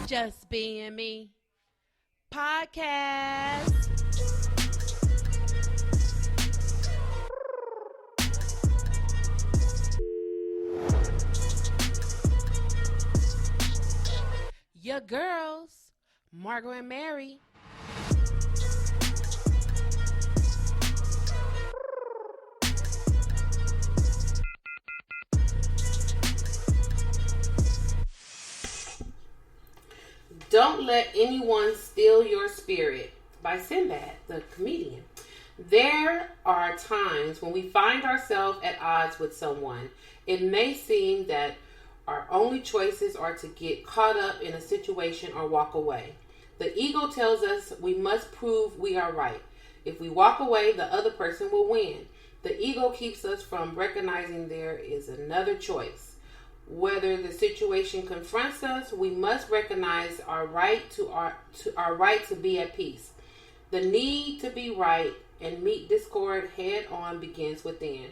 Just Being Me podcast. Your girls, Margot and Mary. Don't Let Anyone Steal Your Spirit by Sinbad, the comedian. There are times when we find ourselves at odds with someone. It may seem that our only choices are to get caught up in a situation or walk away. The ego tells us we must prove we are right. If we walk away, the other person will win. The ego keeps us from recognizing there is another choice. Whether the situation confronts us, we must recognize our right to be at peace. The need to be right and meet discord head on begins within.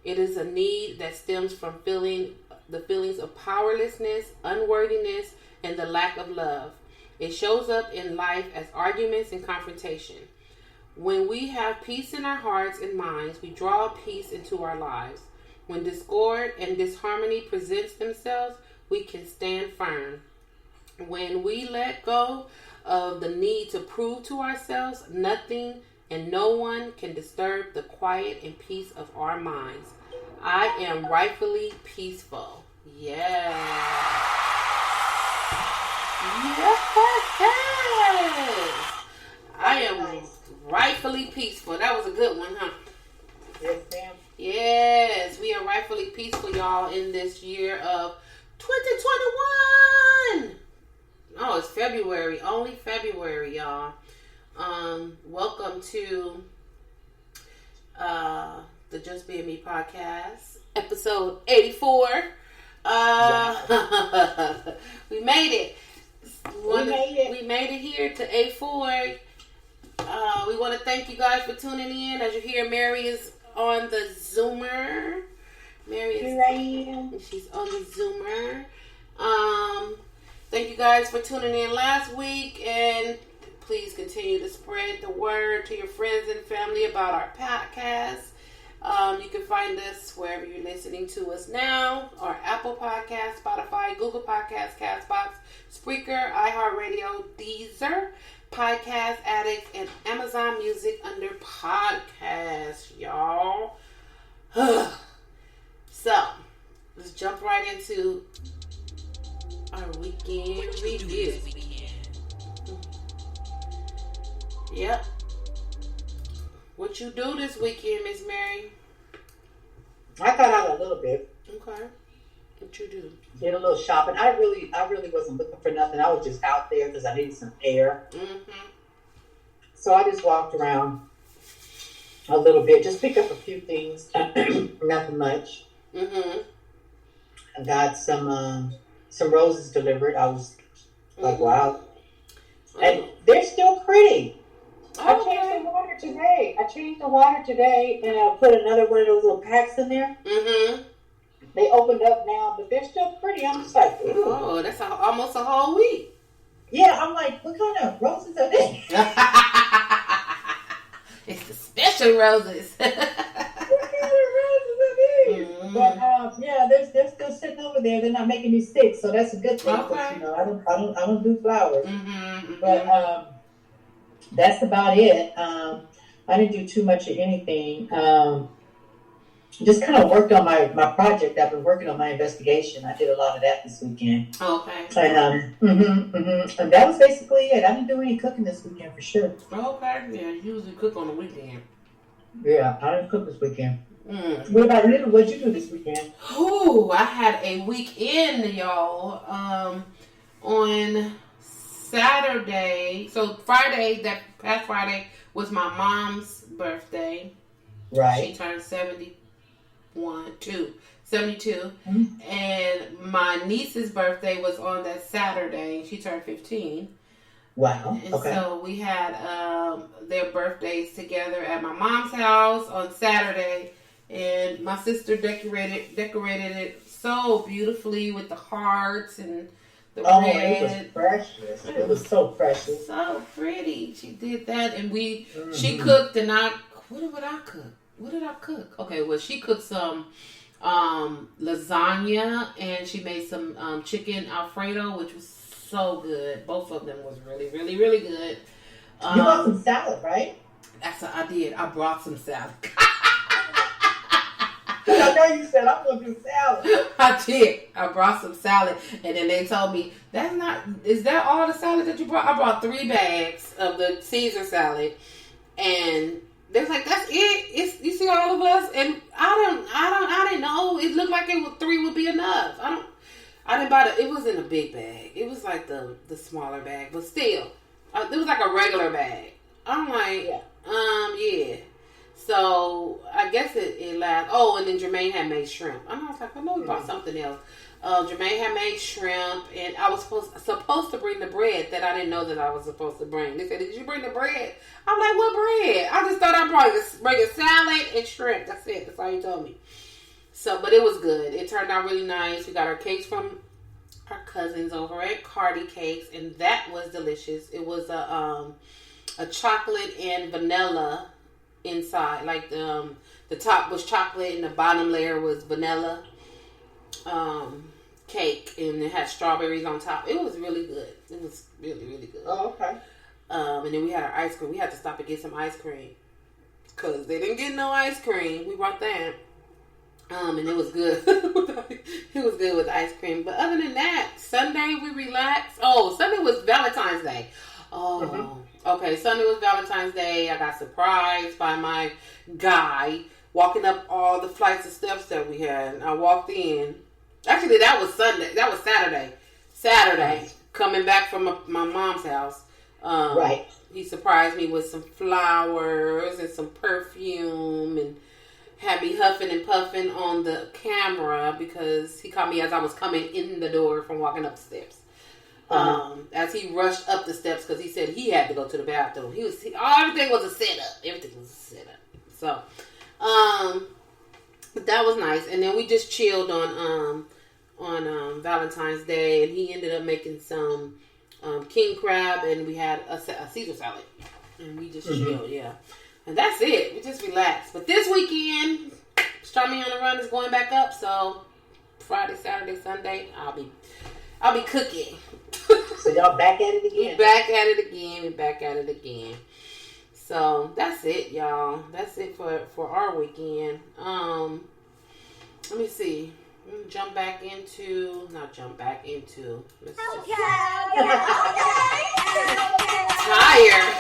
It is a need that stems from the feelings of powerlessness, unworthiness, and the lack of love. It shows up in life as arguments and confrontation. When we have peace in our hearts and minds, we draw peace into our lives. When discord and disharmony presents themselves, we can stand firm. When we let go of the need to prove to ourselves, nothing and no one can disturb the quiet and peace of our minds. I am rightfully peaceful. Yes. I am rightfully peaceful. That was a good one, huh? Yes, ma'am. Yes, we are rightfully peaceful, y'all, in this year of 2021. Oh, it's February. Only February, y'all. Welcome to the Just Being Me podcast, episode 84. We made it. We made it here to 84. We want to thank you guys for tuning in. As you hear, Mary is on the Zoomer. Here I am. She's on the Zoomer. Thank you guys for tuning in last week, and please continue to spread the word to your friends and family about our podcast. You can find us wherever you're listening to us now, or Apple Podcasts, Spotify, Google Podcasts, Castbox, Spreaker, iHeartRadio, Deezer, Podcast Addict, and Amazon Music under podcasts, y'all. So, let's jump right into our weekend review. Yep. What you do this weekend, Miss Mary? I got out a little bit. Okay. What you do? Did a little shopping. I really wasn't looking for nothing. I was just out there because I needed some air. Mm-hmm. So I just walked around a little bit, just picked up a few things. Nothing much. Mm-hmm. I got some roses delivered. I was like, wow. And they're still pretty. I changed the water today. And I put another one of those little packs in there. Mm-hmm. They opened up now, but they're still pretty. I'm just like, ooh. Oh, that's almost a whole week. Yeah, I'm like, what kind of roses are they? It's the special roses. What kind of roses are these? Mm-hmm. But yeah, they're still sitting over there. They're not making me sick, so that's a good thing. Okay. You know, I don't do flowers. Mm-hmm. But that's about it. I didn't do too much of anything. Just kind of worked on my project. I've been working on my investigation. I did a lot of that this weekend. Okay. And and that was basically it. I didn't do any cooking this weekend for sure. Okay. Yeah, you usually cook on the weekend. Yeah, I didn't cook this weekend. Mm. What about you? What'd you do this weekend? Ooh, I had a weekend, y'all. On Saturday, so Friday, that past Friday was my mom's birthday. Right. She turned 72. Mm-hmm. And my niece's birthday was on that Saturday. She turned 15. Wow. And okay. so we had their birthdays together at my mom's house on Saturday. And my sister decorated it so beautifully with the hearts and the bread. It was precious. It was so precious. So pretty. She did that, and she cooked, and what did I cook? What did I cook? Okay, well, she cooked some lasagna, and she made some chicken Alfredo, which was so good. Both of them was really, really, really good. You brought some salad, right? I did. I brought some salad. I know you said I'm gonna do salad. I did. I brought some salad, and then they told me is that all the salad that you brought? I brought 3 bags of the Caesar salad, and they're like, "That's it? You see all of us?" And I didn't know. It looked like 3 would be enough. I didn't buy it was in a big bag. It was like the smaller bag, but still, it was like a regular bag. I'm like, yeah. So I guess it lasts. Oh, and then Jermaine had made shrimp. I was like, I know he brought something else. Jermaine had made shrimp, and I was supposed to bring the bread that I didn't know that I was supposed to bring. They said, "Did you bring the bread?" I'm like, "What bread?" I just thought I brought bring a salad and shrimp. That's it. That's all he told me. So, but it was good. It turned out really nice. We got our cakes from our cousins over at Cardi Cakes, and that was delicious. It was a chocolate and vanilla inside. Like the top was chocolate and the bottom layer was vanilla cake, and it had strawberries on top. It was really good. It was really, really good. Oh, okay. And then we had our ice cream. We had to stop and get some ice cream because they didn't get no ice cream. We brought that. And it was good. It was good with ice cream. But other than that, Sunday we relaxed. Oh, Sunday was Valentine's Day. Oh, okay. Sunday was Valentine's Day. I got surprised by my guy walking up all the flights of steps that we had. I walked in. Actually, that was Sunday. That was Saturday. Saturday, coming back from my mom's house. Right. He surprised me with some flowers and some perfume and had me huffing and puffing on the camera because he caught me as I was coming in the door from walking up the steps. As he rushed up the steps because he said he had to go to the bathroom. Everything was a setup. Everything was a setup. So, but that was nice. And then we just chilled on Valentine's Day, and he ended up making some king crab, and we had a Caesar salad, and we just chilled. Yeah. And that's it. We just relaxed. But this weekend, Strawmy on the Run is going back up. So Friday, Saturday, Sunday, I'll be cooking. So y'all back at it again. Back at it again. So that's it, y'all. That's it for our weekend. Let me see. Let's tired.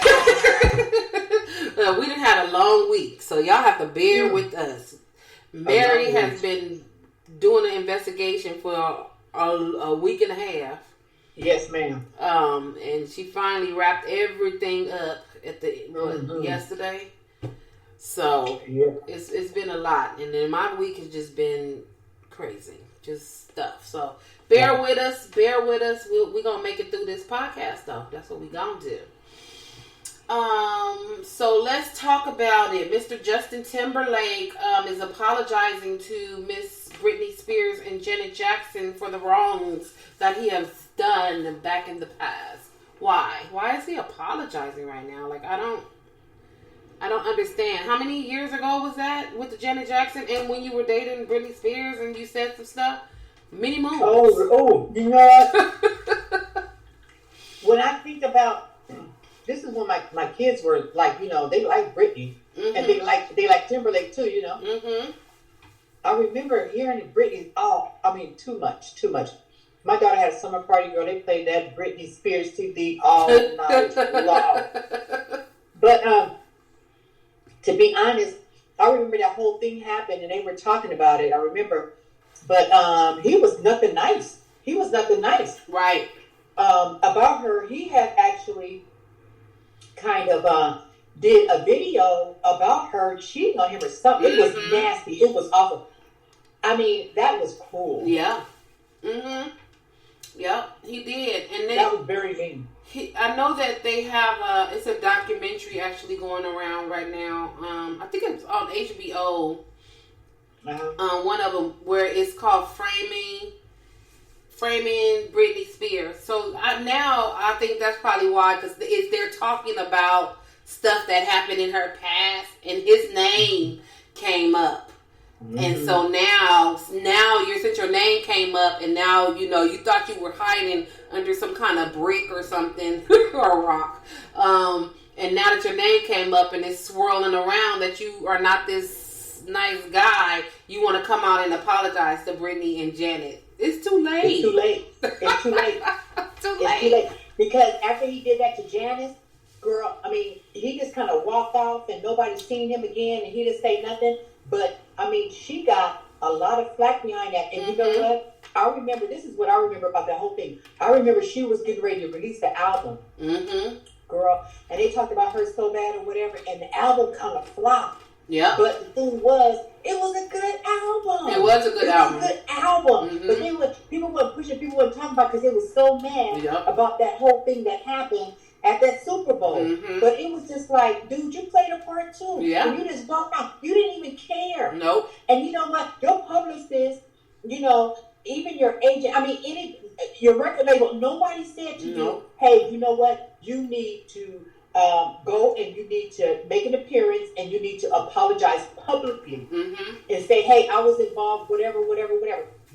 We done had a long week, so y'all have to bear with us. Mary has been doing an investigation for a week and a half. Yes, ma'am. And she finally wrapped everything up at yesterday. So it's been a lot, and then my week has just been crazy, just stuff. So bear with us. We're gonna make it through this podcast, though. That's what we gonna do. So let's talk about it. Mr. Justin Timberlake is apologizing to Miss Brittany Spears and Janet Jackson for the wrongs that he has done back in the past. Why? Why is he apologizing right now? Like, I don't understand. How many years ago was that with the Janet Jackson, and when you were dating Britney Spears and you said some stuff? Many moons. Oh, you know what? When I think about, this is when my kids were like, you know, they like Britney, and they like Timberlake too, you know. I remember hearing Britney. Too much. My daughter had a summer party, girl. They played that Britney Spears CD all night long. But to be honest, I remember that whole thing happened, and they were talking about it. I remember, but he was nothing nice. Right. About her, he had actually kind of did a video about her cheating on him or something. It was nasty. It was awful. I mean, that was cruel. Yeah. Yep, he did. And then, that was very mean. I know that they have it's a documentary actually going around right now. I think it's on HBO. One of them where it's called Framing Britney Spears. now I think that's probably why, because they're talking about stuff that happened in her past, and his name came up. Mm-hmm. And so now since your name came up, and now you thought you were hiding under some kind of brick or something or rock, and now that your name came up and it's swirling around that you are not this nice guy, you want to come out and apologize to Brittany and Janet. It's too late. It's too late. It's too late. It's too late. Because after he did that to Janice, girl, I mean, he just kind of walked off and nobody's seen him again, and he didn't say nothing. But, I mean, she got a lot of flack behind that. And you know what? This is what I remember about that whole thing. I remember she was getting ready to release the album. Mm-hmm. Girl. And they talked about her so bad or whatever, and the album kind of flopped. Yeah. But the thing was, it was a good album. It was a good album. Mm-hmm. But then people weren't pushing, people weren't talking about, because they were so mad about that whole thing that happened at that Super Bowl. Mm-hmm. But it was just like, dude, you played a part too. Yeah. And you just walked out. You didn't even care. Nope. And you know what? Your publicist, even your agent, I mean, your record label, nobody said to you, hey, you know what? You need to go and you need to make an appearance and you need to apologize publicly and say, hey, I was involved, whatever.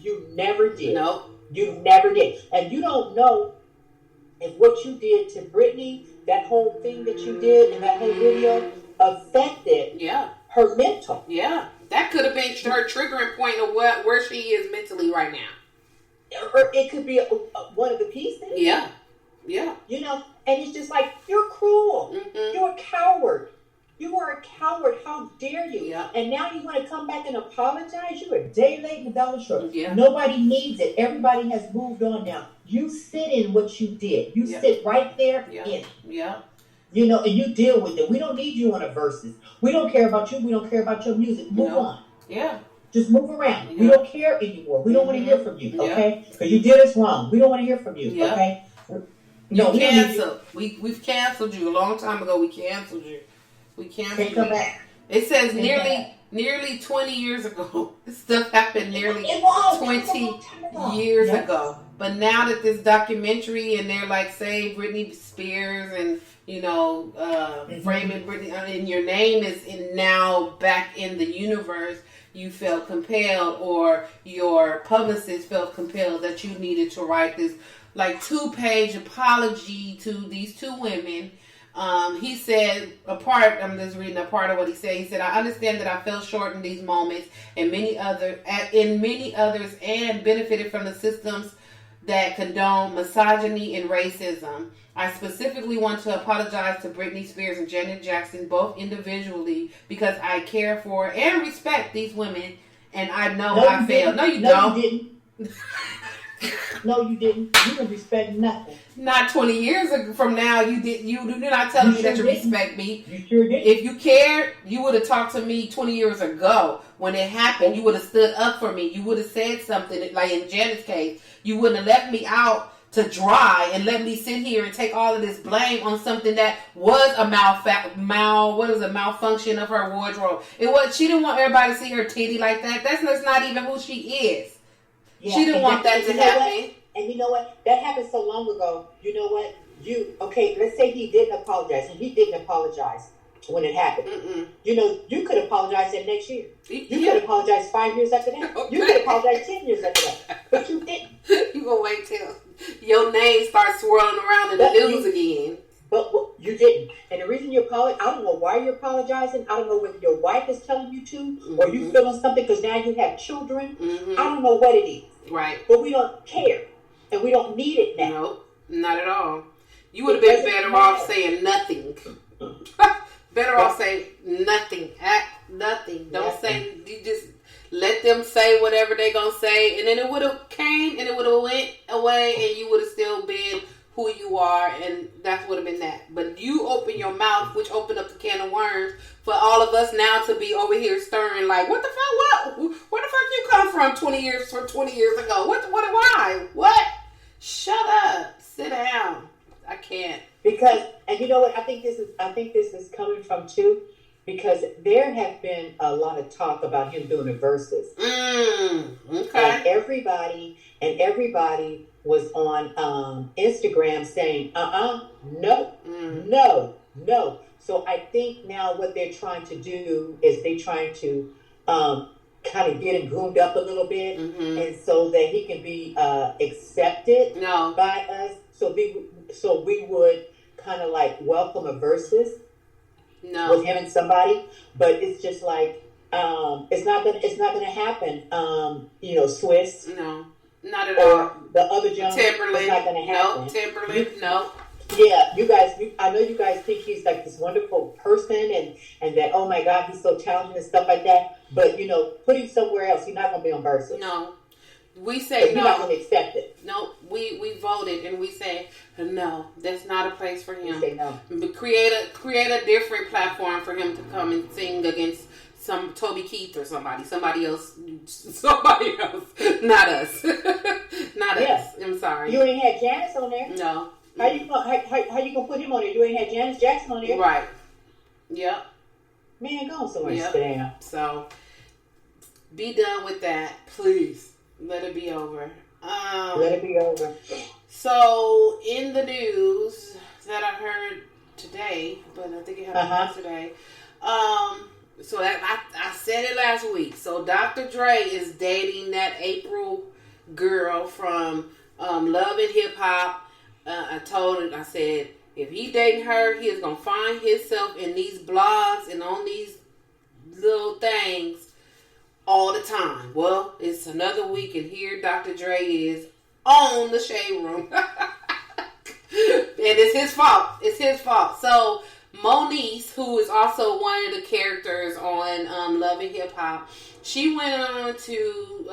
You never did. No. You never did. And you don't know if what you did to Brittany, that whole thing that you did in that whole video, affected her mental. Yeah. That could have been her triggering point of where she is mentally right now. Or it could be one of the pieces. Yeah. Yeah. And it's just like, you're cruel. Mm-hmm. You're a coward. You are a coward. How dare you? Yeah. And now you want to come back and apologize? You're a day late and a dollar short. Yeah. Nobody needs it. Everybody has moved on now. You sit in what you did. You sit right there in it. Yeah. And you deal with it. We don't need you on a versus. We don't care about you. We don't care about your music. Move on. Yeah. Just move around. Yeah. We don't care anymore. We don't want to hear from you, okay? Because you did us wrong. We don't want to hear from you, okay? No, you canceled. We've canceled you a long time ago. We canceled you. Can't come back. It says nearly 20 years ago. This stuff happened nearly 20 years ago. But now that this documentary and they're like, say Britney Spears and framing Britney, and your name is now back in the universe, you felt compelled, or your publicist felt compelled that you needed to write this 2-page apology to these two women. He said, I'm just reading a part of what he said. He said, I understand that I fell short in these moments and many others, and benefited from the systems that condone misogyny and racism. I specifically want to apologize to Britney Spears and Janet Jackson, both individually, because I care for and respect these women, and I know I failed. No, you don't. You didn't. No, you didn't. You didn't respect nothing. Not 20 years from now. You did. You're not telling me that you respect me. You sure did. If you cared, you would have talked to me 20 years ago when it happened. You would have stood up for me. You would have said something. Like in Janet's case, you wouldn't have left me out to dry and let me sit here and take all of this blame on something that was a malfunction of her wardrobe. It was. She didn't want everybody to see her titty like that. That's not even who she is. Yeah, she didn't want that to happen. And you know what? That happened so long ago. You know what? Let's say he didn't apologize, and he didn't apologize when it happened. Mm-mm. You could apologize that next year. You could apologize 5 years after that. Okay. You could apologize 10 years after that. But you didn't. You gonna wait till your name starts swirling around in the news again. But you didn't. And the reason you apologize, I don't know why you're apologizing. I don't know whether your wife is telling you to, or you feeling something because now you have children. Mm-hmm. I don't know what it is. Right. But we don't care. And we don't need it now. No, not at all. You would have been better off saying nothing. Better off saying nothing. Act nothing. Don't say, you just let them say whatever they're going to say. And then it would have came and it would have went away and you would have still been who you are, and that would have been that. But you open your mouth, which opened up the can of worms for all of us now to be over here stirring like, what the fuck? What? Where the fuck you come from 20 years ago? What? Why? What? Shut up. Sit down. I can't. Because, and you know what? I think this is coming from too, because there have been a lot of talk about him doing the verses. Okay. And everybody was on Instagram saying, no, Mm. no. So I think now what they're trying to do is they're trying to kind of get him groomed up a little bit, Mm-hmm. and so that he can be accepted No. by us. So we would kind of like welcome a versus No. with him and somebody, but it's just like it's not gonna happen. Swiss. No. Not at Or all. the other gentleman. Timberlake. It's not gonna happen. No. Timberlake. No. Yeah, you guys. I know you guys think he's like this wonderful person, and that, oh my God, he's so talented and stuff like that. But put him somewhere else. He's not gonna be on Versus. No. We say no. You're not gonna accept it. No. We voted and we say no. That's not a place for him. We say no. But create a different platform for him to come and sing against some Toby Keith or somebody else, not us, not us. I'm sorry. You ain't had Janice on there. No. How you gonna put him on there? You ain't had Janice Jackson on there. Right. Yep. Man, go somewhere and sit down. So be done with that, please. Let it be over. Let it be over. So in the news that I heard today, but I think it happened yesterday. So that I said it last week. So Dr. Dre is dating that April girl from Love and Hip Hop. I said, if he dating her, he is going to find himself in these blogs and on these little things all the time. Well, it's another week, and here Dr. Dre is on the Shade Room. And it's his fault. It's his fault. So Moniece, who is also one of the characters on Love and Hip Hop, she went on to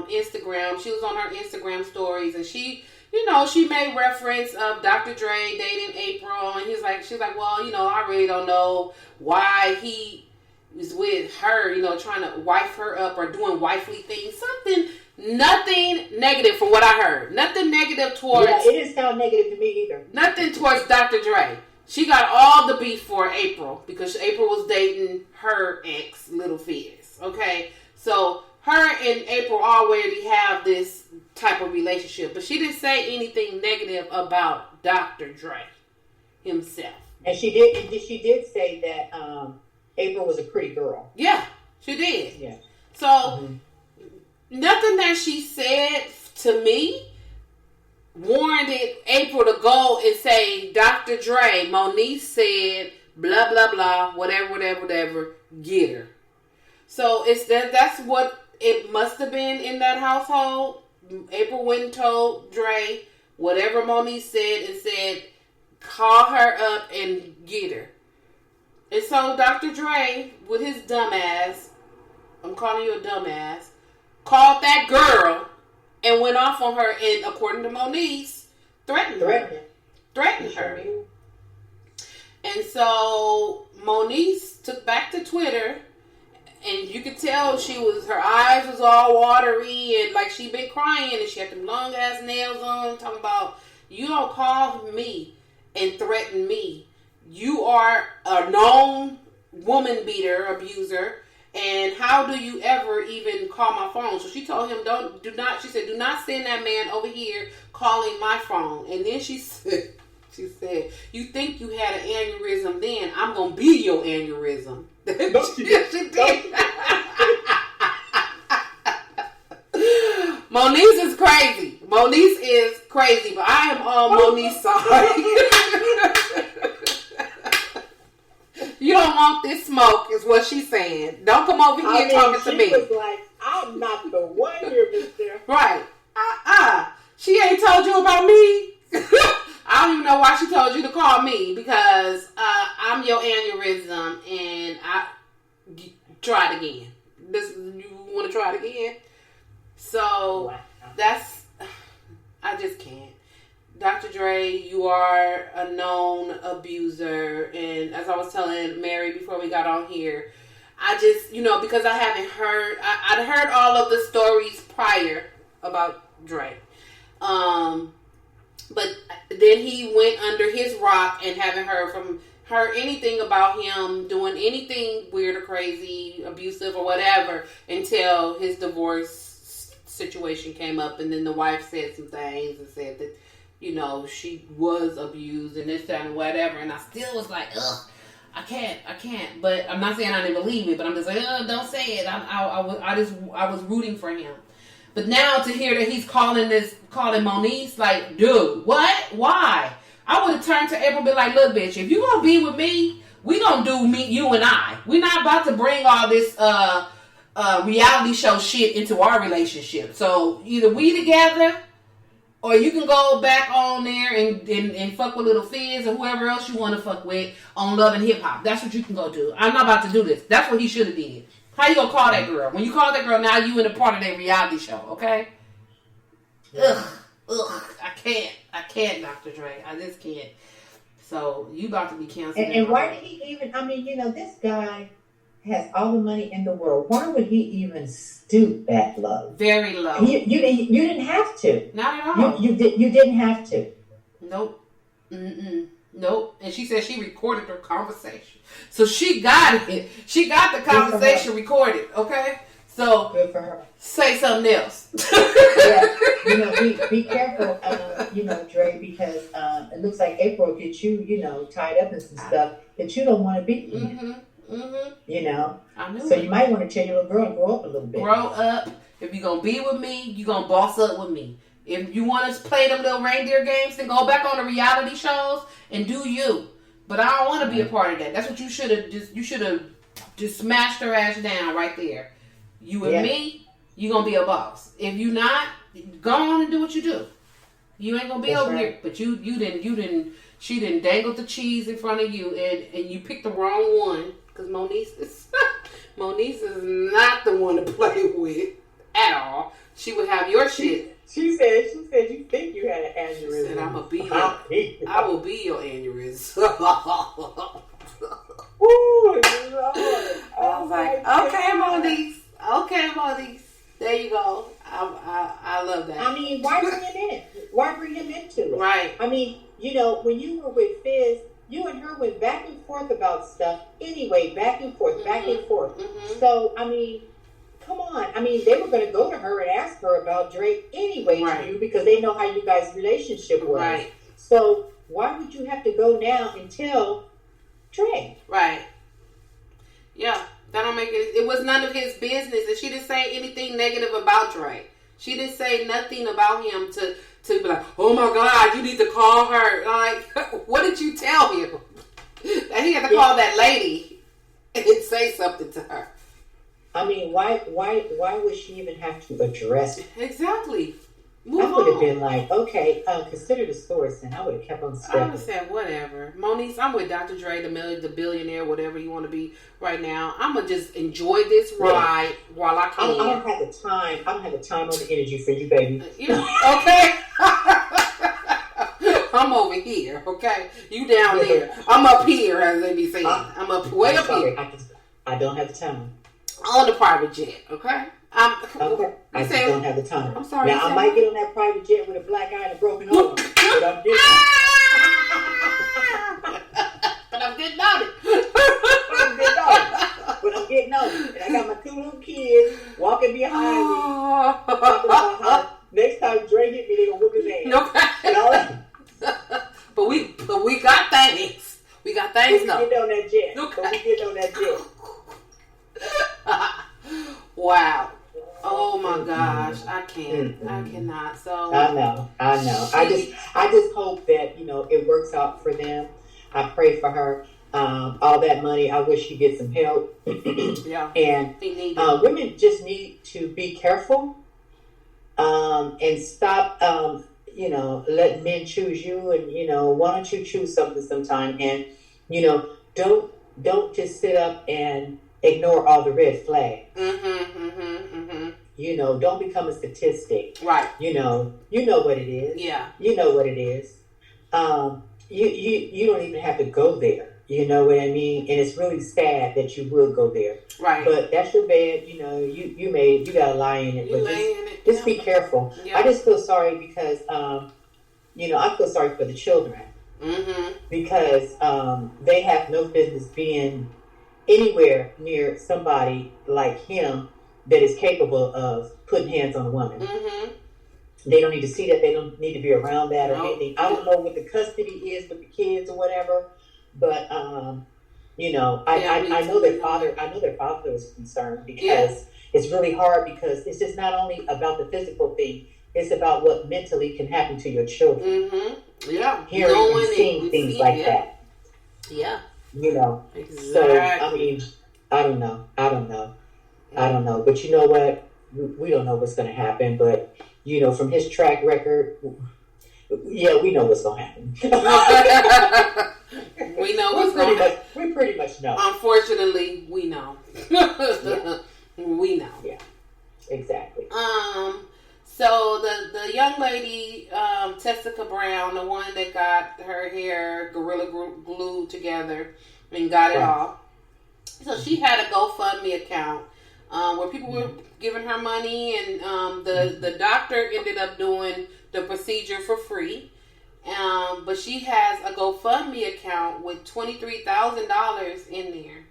Instagram. She was on her Instagram stories, and she made reference of Dr. Dre dating April, and she's like, well, I really don't know why he is with her, trying to wife her up or doing wifely things. Nothing negative from what I heard. Nothing negative towards. Yeah, it didn't sound negative to me either. Nothing towards Dr. Dre. She got all the beef for April because April was dating her ex, Little Fizz. Okay, so her and April already have this type of relationship, but she didn't say anything negative about Dr. Dre himself. And she did say that April was a pretty girl. Yeah, she did. Yeah. So nothing that she said to me warranted April to go and say, Dr. Dre, Moniece said, blah, blah, blah, whatever, get her. So that's what it must have been in that household. April went and told Dre whatever Moniece said and said, call her up and get her. And so Dr. Dre, with his dumb ass, I'm calling you a dumb ass, called that girl and went off on her, and according to Moniece, threatened her. And so Moniece took back to Twitter, and you could tell her eyes was all watery, and like she'd been crying, and she had them long ass nails on, talking about, you don't call me and threaten me. You are a known woman beater, abuser. And how do you ever even call my phone? So she told him, do not send that man over here calling my phone. And then she said, you think you had an aneurysm then? I'm going to be your aneurysm. Yes, she did. Moniece is crazy. Moniece is crazy, but I am on Moniece's side. You don't want this smoke, is what she's saying. Don't come over here talking to me. She was like, I'm not the one here, mister. Right. She ain't told you about me. I don't even know why she told you to call me, because I'm your aneurysm, and try it again. You want to try it again? So, I just can't. Dr. Dre, you are a known abuser, and as I was telling Mary before we got on here, I just, because I haven't heard, I'd heard all of the stories prior about Dre, but then he went under his rock and haven't heard anything about him doing anything weird or crazy, abusive or whatever, until his divorce situation came up, and then the wife said some things and said that, you know, she was abused and this, that, and whatever. And I still was like, ugh, I can't. But I'm not saying I didn't believe it, but I'm just like, don't say it. I was rooting for him. But now to hear that he's calling Moniece, like, dude, what? Why? I would have turned to April and be like, look, bitch, if you gonna be with me, we gonna do me, you and I. We're not about to bring all this reality show shit into our relationship. So either we together, or you can go back on there and fuck with Little Fizz or whoever else you want to fuck with on Love and Hip Hop. That's what you can go do. I'm not about to do this. That's what he should have did. How you gonna call that girl? When you call that girl, now you in a part of that reality show, okay? Ugh, I can't, Dr. Dre. I just can't. So you about to be canceled. And why did he even? I mean, you know, this guy has all the money in the world. Why would he even stoop that low? Very low. You didn't have to. Not at all. You didn't have to. Nope. Nope. And she said she recorded her conversation. So she got it. She got the conversation recorded. Okay. So good for her. Say something else. Yeah. You know, be careful. You know, Dre, because it looks like April gets you, you know, tied up in some stuff that you don't want to be in. You know, so you might want to tell your little girl to grow up a little bit. Grow up. If you're gonna be with me, you're gonna boss up with me. If you want to play them little reindeer games, then go back on the reality shows and do you. But I don't want to be a part of that. That's what you should have just smashed her ass down right there. You and me, you gonna be a boss. If you not, go on and do what you do. You ain't gonna be over here. But you didn't. She didn't dangle the cheese in front of you, and you picked the wrong one. Because Moniece is not the one to play with at all. She would have your shit. She said you think you had an aneurysm. She said, I will be your aneurysm. Ooh, Lord. I was like, okay, Moniece. There you go. I love that. I mean, why bring him in? Why bring him into it? Right. I mean, you know, when you were with Fizz, you and her went back and forth about stuff anyway, back and forth. So, I mean, come on. I mean, they were going to go to her and ask her about Drake anyway to you because they know how you guys' relationship was. Right. So, why would you have to go now and tell Drake? Right. Yeah, that don't make it. It was none of his business, and she didn't say anything negative about Drake. She didn't say nothing about him to be like, oh my God, you need to call her. Like, what did you tell him? That he had to call that lady and say something to her. I mean, why would she even have to address it? Exactly. I would have been like, okay, consider the source, and I would have kept on stepping. I would have said, whatever. Moniece, I'm with Dr. Dre, the billionaire, whatever you want to be right now. I'm going to just enjoy this ride while I can. I don't have the time. I don't have the time or the energy for you, baby. You know, okay? I'm over here, okay? You down there. I'm up here, as they be saying. I'm up way up here. I don't have the time. On the private jet, okay? Okay. I just don't have the time. I'm sorry. Now, I might get on that private jet with a black eye and a broken arm. But I'm getting on it. But I'm getting on it. And I got my 2 little kids walking behind me. Talking about how next time Dre hit me, they gonna whip his ass. Okay. But we got things. We got things now. We get on that jet. Okay. But we get on that jet. Wow. Oh my gosh, I can't. I cannot. So I know. I just hope that, you know, it works out for them. I pray for her. All that money, I wish she gets some help. Yeah. And women just need to be careful and stop, you know, letting men choose you. And, you know, why don't you choose something sometime? And, you know, don't just sit up and ignore all the red flags. You know, don't become a statistic. Right. You know what it is. Yeah. You know what it is. You don't even have to go there. You know what I mean? And it's really sad that you will go there. Right. But that's your bed. You know, you got to lie in it. But just be careful. Yeah. I just feel sorry because, you know, I feel sorry for the children. Because they have no business being anywhere near somebody like him that is capable of putting hands on a woman. Mm-hmm. They don't need to see that. They don't need to be around that or anything. I don't know what the custody is with the kids or whatever, but you know, I know their father. I know their father was concerned because it's really hard because it's just not only about the physical thing. It's about what mentally can happen to your children. Mm-hmm. Yeah, hearing and seeing things like that. Yeah, you know. Exactly. So I mean, I don't know. But you know what? We don't know what's going to happen. But you know, from his track record, we know what's going to happen. We know what's going to happen. We pretty much know. Unfortunately, we know. We know. Yeah. Exactly. So the young lady, Tessica Brown, the one that got her hair gorilla glued together and got it off. So she had a GoFundMe account where people were giving her money, and the doctor ended up doing the procedure for free. But she has a GoFundMe account with $23,000 in there.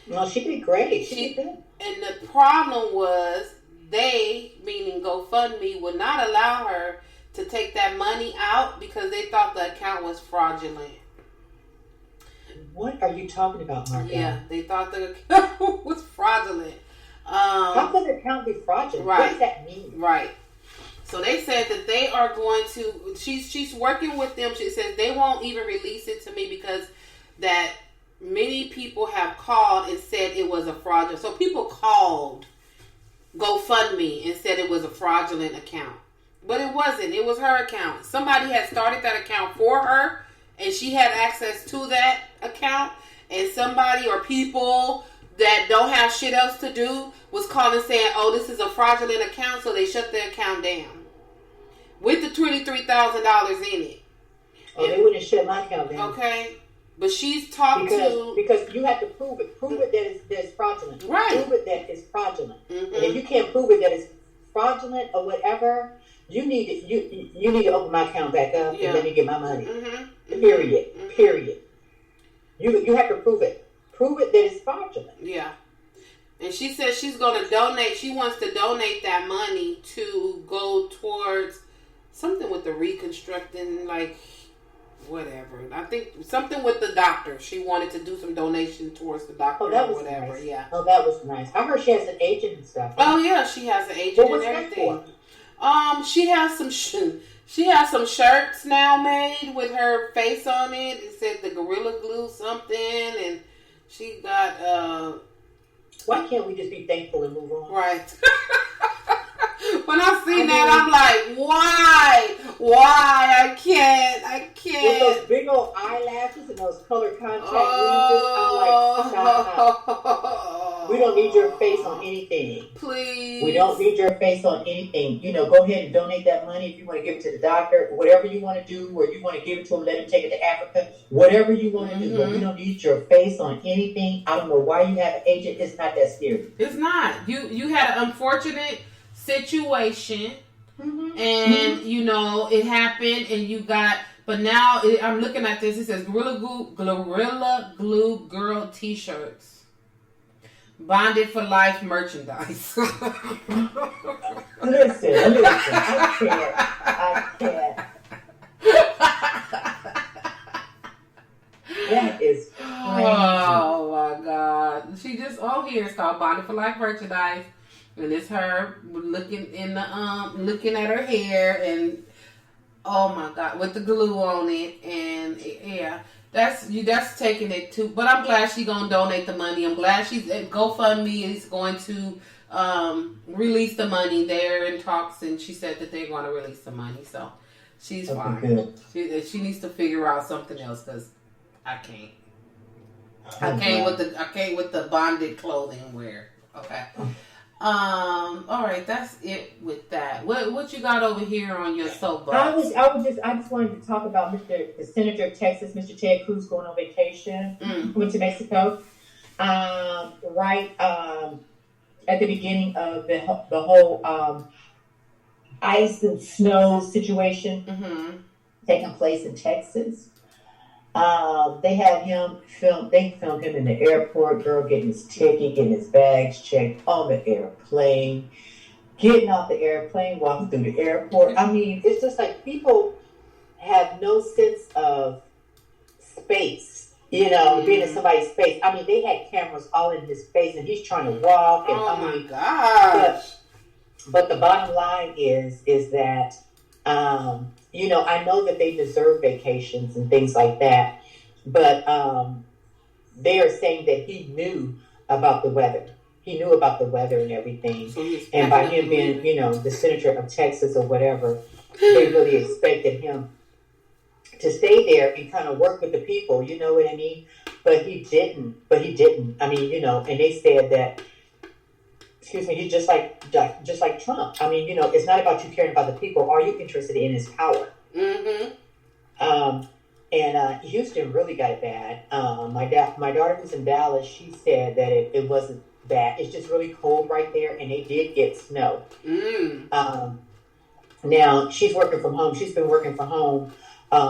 Well, she did great. She did good. And the problem was, they, meaning GoFundMe, would not allow her to take that money out because they thought the account was fraudulent. What are you talking about, Margot? Yeah, they thought the account was fraudulent. How can the account be fraudulent? Right. What does that mean? Right. So they said that they are going to, she's working with them. She says they won't even release it to me because that many people have called and said it was a fraudulent. So people called GoFundMe and said it was a fraudulent account. But it wasn't. It was her account. Somebody had started that account for her, and she had access to that account. And somebody or people that don't have shit else to do was calling saying, oh, this is a fraudulent account, so they shut the account down. With the $23,000 in it. Oh, they wouldn't shut my account down. Okay. But she's talked because you have to prove it. Prove it that it's fraudulent. Right. Prove it that it's fraudulent. Mm-hmm. And if you can't prove it that it's fraudulent or whatever, you need to open my account back up and let me get my money. Mm-hmm. Period. Mm-hmm. Period. You have to prove it. Prove it that it's fraudulent. Yeah. And she says she's going to donate. She wants to donate that money to go towards something with the reconstructing, like, whatever. I think something with the doctor. She wanted to do some donation towards the doctor or whatever. Nice. Yeah. Oh, that was nice. I heard she has an agent and stuff. Oh yeah, she has an agent and everything. She has some shirts now made with her face on it. It said the Gorilla Glue something, and she got. Why can't we just be thankful and move on? Right. When I seen that, I'm like, why? I can't. With those big old eyelashes and those color contact lenses, I'm like, stop. We don't need your face on anything. Please. We don't need your face on anything. You know, go ahead and donate that money if you want to give it to the doctor. Whatever you want to do, or you want to give it to him, let him take it to Africa. Whatever you want to do, but we don't need your face on anything. I don't know why you have an agent. It's not that scary. It's not. You had an unfortunate situation, and you know it happened, and you got. But now I'm looking at this. It says Gorilla Glue Girl T-shirts, bonded for life merchandise. Listen. I can't. That is crazy. Oh my God! She just here. It's called bonded for life merchandise. And it's her looking in the looking at her hair, and oh my God, with the glue on it, and yeah, that's taking it too. But I'm glad she's gonna donate the money. I'm glad she's at GoFundMe is going to release the money. They're in talks, and she said that they're going to release the money, so she's fine. Good. She needs to figure out something else because I can't. I can't with the bonded clothing wear. Okay. All right, that's it with that. What you got over here on your soapbox? I just wanted to talk about the Senator of Texas, Mr. Ted Cruz, going on vacation. Went to Mexico. Right at the beginning of the whole ice and snow situation taking place in Texas. They had him film. They filmed him in the airport. Girl getting his ticket, getting his bags checked on the airplane, getting off the airplane, walking through the airport. I mean, it's just like people have no sense of space. You know, being in somebody's face. I mean, they had cameras all in his face, and he's trying to walk. And oh my gosh! But the bottom line is that. You know, I know that they deserve vacations and things like that, but they are saying that he knew about the weather. He knew about the weather and everything. So and by him being, you know, the senator of Texas or whatever, they really expected him to stay there and kind of work with the people, you know what I mean? But he didn't. I mean, you know, and they said that, excuse me, he's just like Trump. I mean, you know, it's not about you caring about the people. Are you interested in his power? Mm-hmm. And Houston really got it bad. My daughter who's in Dallas, she said that it wasn't bad. It's just really cold right there, and they did get snow. Now, she's working from home. She's been working from home.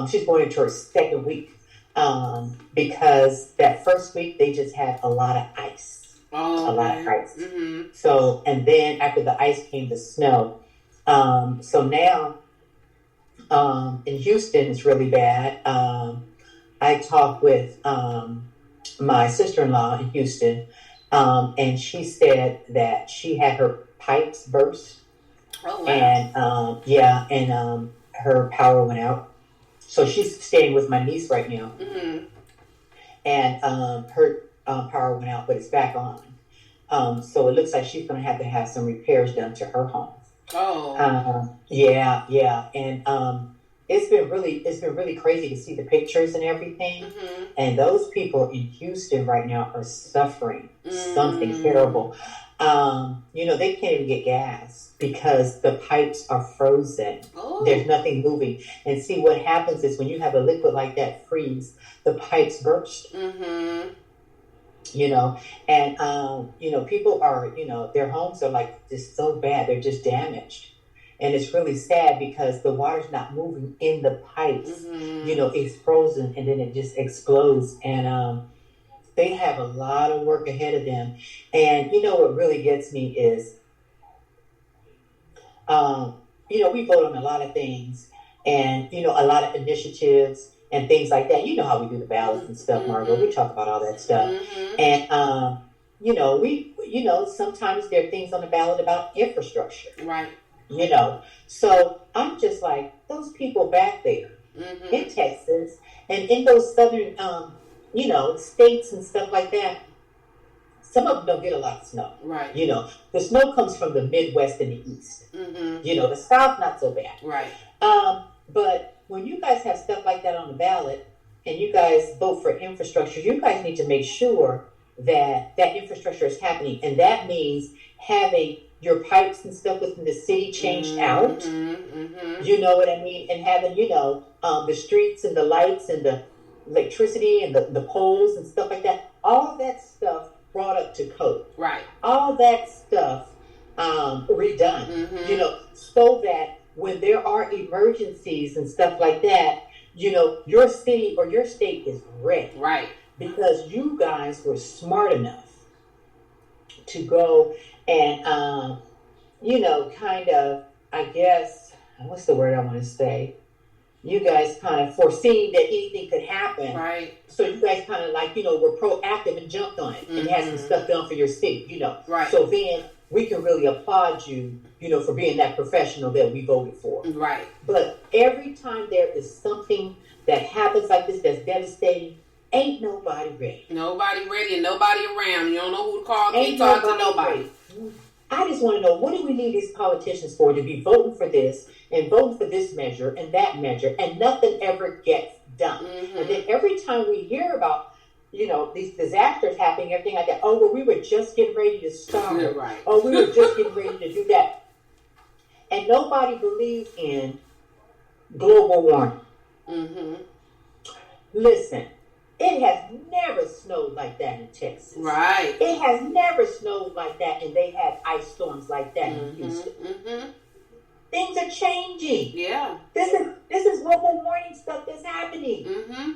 She's going into her second week because that first week they just had a lot of ice. Oh, a lot of ice. Mm-hmm. So, and then after the ice came the snow. So now in Houston, it's really bad. I talked with my sister-in-law in Houston, and she said that she had her pipes burst. Oh, wow. And her power went out. So she's staying with my niece right now. Mm-hmm. And her power went out, but it's back on. So it looks like she's going to have some repairs done to her home. Oh. Yeah. And it's been really crazy to see the pictures and everything. Mm-hmm. And those people in Houston right now are suffering something terrible. You know, they can't even get gas because the pipes are frozen. Oh. There's nothing moving. And see, what happens is when you have a liquid like that freeze, the pipes burst. Mm-hmm. You know, and you know, people are, you know, their homes are like just so bad, they're just damaged. And it's really sad because the water's not moving in the pipes. Mm-hmm. You know, it's frozen and then it just explodes. And they have a lot of work ahead of them. And you know what really gets me is, you know, we vote on a lot of things and, you know, a lot of initiatives and things like that. You know how we do the ballots and stuff, Margot. Mm-hmm. We talk about all that stuff. Mm-hmm. And, you know, sometimes there are things on the ballot about infrastructure. Right. You know, so I'm just like, those people back there in Texas and in those southern, you know, states and stuff like that, some of them don't get a lot of snow. Right. You know, the snow comes from the Midwest and the East. Mm-hmm. You know, the South, not so bad. Right. But when you guys have stuff like that on the ballot and you guys vote for infrastructure, you guys need to make sure that that infrastructure is happening. And that means having your pipes and stuff within the city changed out. Mm-hmm. You know what I mean? And having, you know, the streets and the lights and the electricity and the poles and stuff like that. All of that stuff brought up to code. Right. All that stuff redone. Mm-hmm. You know, so that when there are emergencies and stuff like that, you know, your city or your state is ready. Right. Because you guys were smart enough to go and, you know, kind of, I guess, what's the word I want to say? You guys kind of foreseen that anything could happen. Right. So you guys kind of like, you know, were proactive and jumped on it and had some stuff done for your city, you know. Right. So then we can really applaud you, you know, for being that professional that we voted for. Right. But every time there is something that happens like this that's devastating, ain't nobody ready. Nobody ready and nobody around. You don't know who to call. Ain't Can't talk to nobody. Ready. I just want to know, what do we need these politicians for, to be voting for this and voting for this measure and that measure, and nothing ever gets done. Mm-hmm. And then every time we hear about, you know, these disasters happening, everything like that, oh, well, we were just getting ready to start. You're right. Oh, we were just getting ready to do that. And nobody believes in global warming. Mm-hmm. Listen, it has never snowed like that in Texas. Right. It has never snowed like that, and they had ice storms like that in Houston. Mm-hmm. Things are changing. Yeah. This is global warming stuff that's happening. Mm-hmm.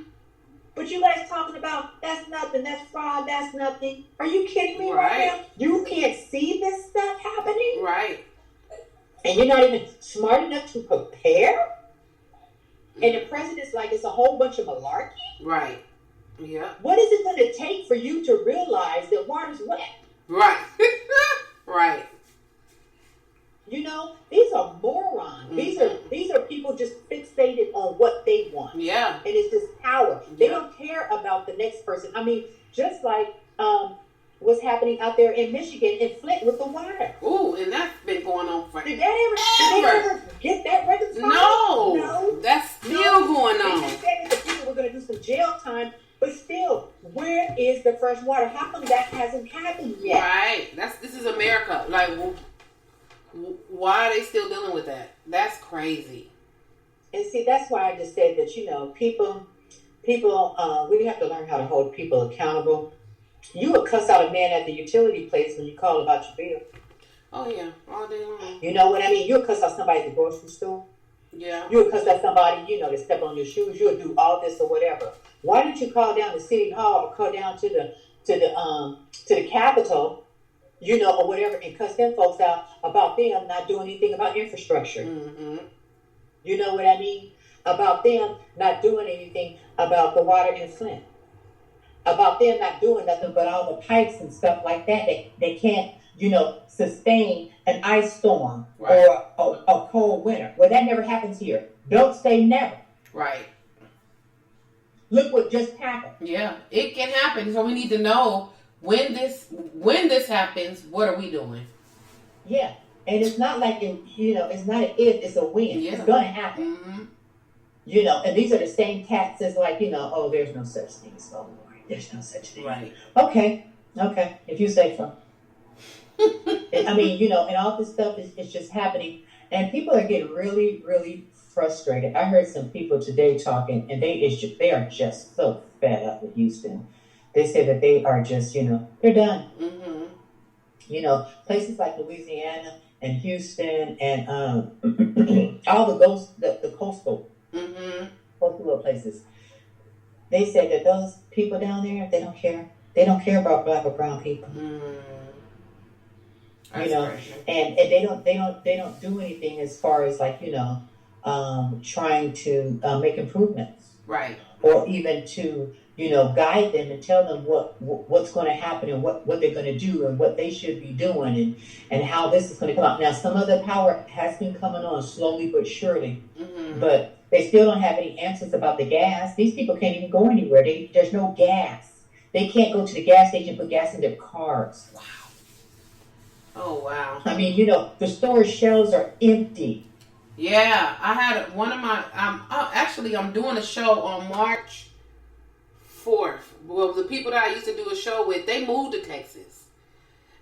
you guys talking about? That's nothing. That's fraud. That's nothing. Are you kidding me right now? You can't see this stuff happening? Right. And you're not even smart enough to prepare? And the president's like, it's a whole bunch of malarkey? Right. Yeah. What is it going to take for you to realize that water's wet? Right. Right. You know, these are morons. Mm-hmm. These are people just fixated on what they want. Yeah. And it's just power. They don't care about the next person. I mean, just like what's happening out there in Michigan, in Flint with the water. Ooh, and that's been going on forever. Did they ever get that reconciled? No. That's still going on. They just said that the people were going to do some jail time. But still, where is the fresh water? How come that hasn't happened yet? Right. This is America. Like, why are they still dealing with that? That's crazy. And see, that's why I just said that, you know, people, we have to learn how to hold people accountable. You would cuss out a man at the utility place when you call about your bill. Oh, yeah. All day long. You know what I mean? You would cuss out somebody at the grocery store. Yeah. You would cuss out somebody, you know, to step on your shoes. You would do all this or whatever. Why didn't you call down to City Hall or call down to the Capitol, you know, or whatever, and cuss them folks out about them not doing anything about infrastructure? Mm-hmm. You know what I mean? About them not doing anything about the water in Flint. About them not doing nothing but all the pipes and stuff like that. They can't, you know, sustain an ice storm or a cold winter. Well, that never happens here. Don't say never. Right. Look what just happened. Yeah, it can happen. So we need to know when this happens, what are we doing? Yeah. And it's not like, it's not an if, it's a when. Yeah. It's going to happen. Mm-hmm. You know, and these are the same cats as like, oh, there's no such thing as global warming. There's no such thing. Right. Okay. If you say so. I mean, and all this stuff is just happening. And people are getting really, really frustrated. I heard some people today talking, and they are just so fed up with Houston. They say that they are just, they're done. Mm-hmm. Places like Louisiana and Houston and all the coastal, coastal places. They said that those people down there, they don't care. They don't care about black or brown people. And they don't do anything as far as like trying to make improvements, right? Or even to guide them and tell them what's going to happen and what they're going to do and what they should be doing and how this is going to come out. Now, some of the power has been coming on slowly but surely, but they still don't have any answers about the gas. These people can't even go anywhere. There's no gas. They can't go to the gas station and put gas in their cars. Wow. Oh, wow. I mean, the storage shelves are empty. Yeah, I had one of my, I'm doing a show on March 4th. Well, the people that I used to do a show with, they moved to Texas.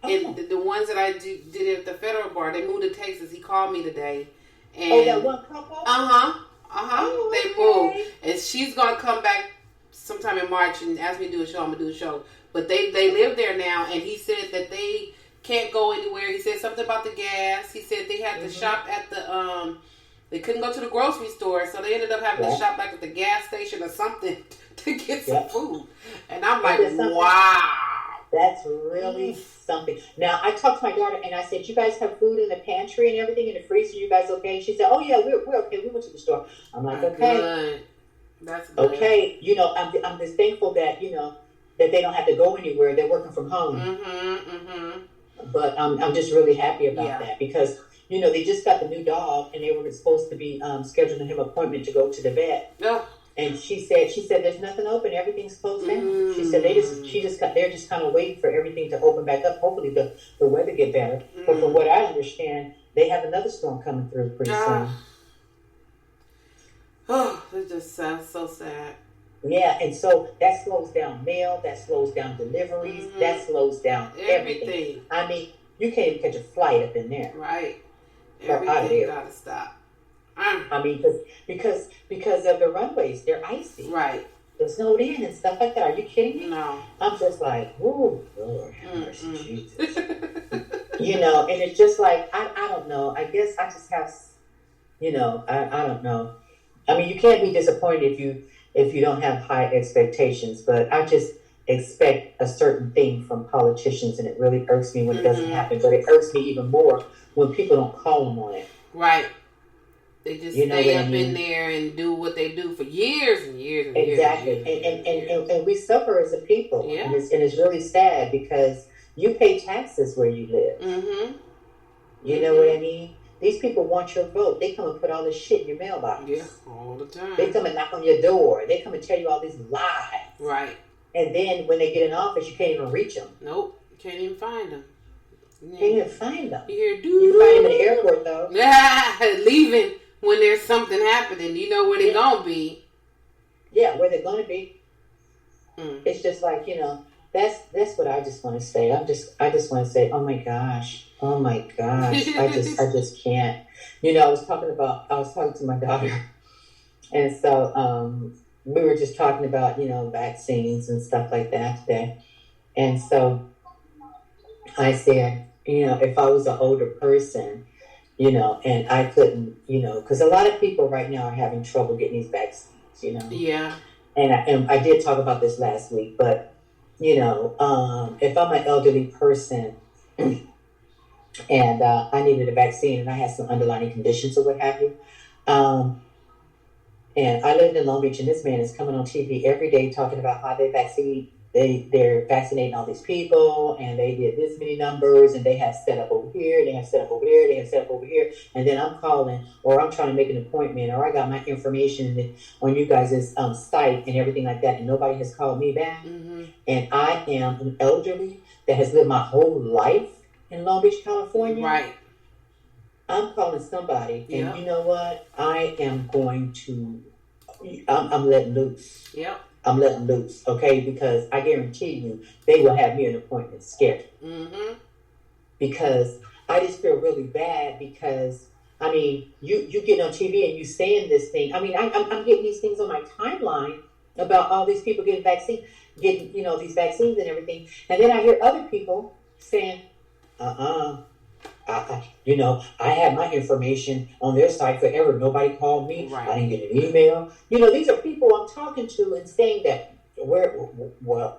Oh. And the ones that I did at the Federal Bar, they moved to Texas. He called me today. And that one couple? Uh-huh. Oh, they moved. And she's going to come back sometime in March and ask me to do a show. I'm going to do a show. But they live there now, and he said that they can't go anywhere. He said something about the gas. He said they had to shop at the, they couldn't go to the grocery store, so they ended up having to shop back at the gas station or something to get some food. And I'm like, wow. That's really something. Now, I talked to my daughter, and I said, you guys have food in the pantry and everything in the freezer? You guys okay? She said, oh, yeah, we're okay. We went to the store. I'm like, okay. Good. That's good. Okay. I'm just thankful that, that they don't have to go anywhere. They're working from home. But I'm just really happy about that because, they just got the new dog and they were supposed to be scheduling him an appointment to go to the vet. Oh. And she said there's nothing open. Everything's closed down. She said they're just kind of waiting for everything to open back up. Hopefully the weather get better. But from what I understand, they have another storm coming through pretty soon. Oh, it just sounds so sad. Yeah, and so that slows down mail, that slows down deliveries, that slows down everything. I mean, you can't even catch a flight up in there. Right. Everything gotta stop. I mean, because of the runways, they're icy. Right. They're snowed in and stuff like that. Are you kidding me? No. I'm just like, ooh, Lord have mercy, Jesus. And it's just like, I don't know. I guess I just have, I don't know. I mean, you can't be disappointed if you don't have high expectations. But I just expect a certain thing from politicians, and it really irks me when it doesn't happen. But it irks me even more when people don't call them on it. Right. They just stay up in there and do what they do for years and years and exactly. years. And we suffer as a people. Yeah. And it's really sad because you pay taxes where you live. Mm-hmm. You know what I mean? These people want your vote. They come and put all this shit in your mailbox. Yeah, all the time. They come and knock on your door. They come and tell you all these lies. Right. And then when they get in office, you can't even reach them. Nope. Can't even find them. Can't even find them. You hear you find them in the airport, though. Leaving when there's something happening. You know where they're going to be. Yeah, where they're going to be. Mm. It's just like, that's what I just want to say. I just want to say, oh my gosh. I just can't. I was talking to my daughter, and so we were just talking about vaccines and stuff like that today. And so I said, if I was an older person, and I couldn't, because a lot of people right now are having trouble getting these vaccines, Yeah. And I did talk about this last week, but if I'm an elderly person and I needed a vaccine and I had some underlying conditions or what have you, and I lived in Long Beach, and this man is coming on TV every day talking about how they're vaccinating all these people, and they did this many numbers, and they have set up over here, they have set up over there, they have set up over here, and then I'm calling, or I'm trying to make an appointment, or I got my information on you guys' site and everything like that, and nobody has called me back. Mm-hmm. And I am an elderly that has lived my whole life in Long Beach, California. Right. I'm calling somebody, and you know what? I am going to, I'm letting loose. Yep. I'm letting loose, okay? Because I guarantee you, they will have me an appointment scheduled. Mm-hmm. Because I just feel really bad because, you get on TV and you saying this thing. I'm getting these things on my timeline about all these people getting these vaccines and everything. And then I hear other people saying, I had my information on their site forever. Nobody called me. Right. I didn't get an email. These are people I'm talking to and saying that, where? Where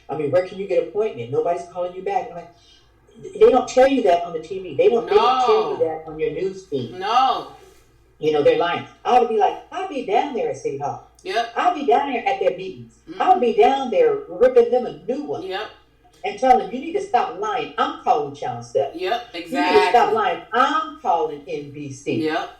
can you get an appointment? Nobody's calling you back. I'm like, they don't tell you that on the TV. They don't tell you that on your news feed. No. They're lying. I would be like, I'll be down there at City Hall. Yep. I'll be down there at their meetings. Mm-hmm. I'll be down there ripping them a new one. Yep. And telling them, you need to stop lying. I'm calling Channel 7. Yep, exactly. You need to stop lying. I'm calling NBC. Yep.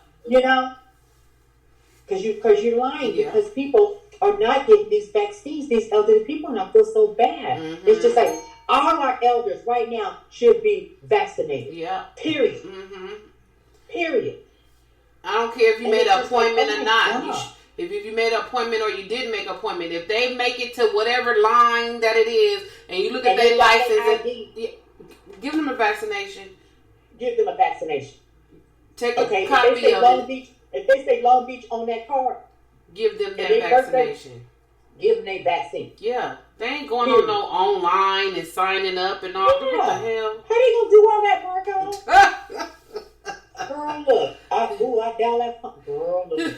Because you're lying. Yeah. Because people are not getting these vaccines. These elderly people, and I feel so bad. Mm-hmm. It's just like, all our elders right now should be vaccinated. Yeah. Period. Mm-hmm. Period. I don't care if you made an appointment or not. If you made an appointment or you didn't make an appointment, if they make it to whatever line that it is, and you look at their license, give them a vaccination. Give them a vaccination. Take a copy if they say of Long it. Beach, if they say Long Beach on that card, give them that vaccination. Give them their vaccine. Yeah. They ain't going on no online and signing up and all. Yeah. What the hell? How they gonna do all that, Margot? Girl, look. I dial that phone. Girl, look.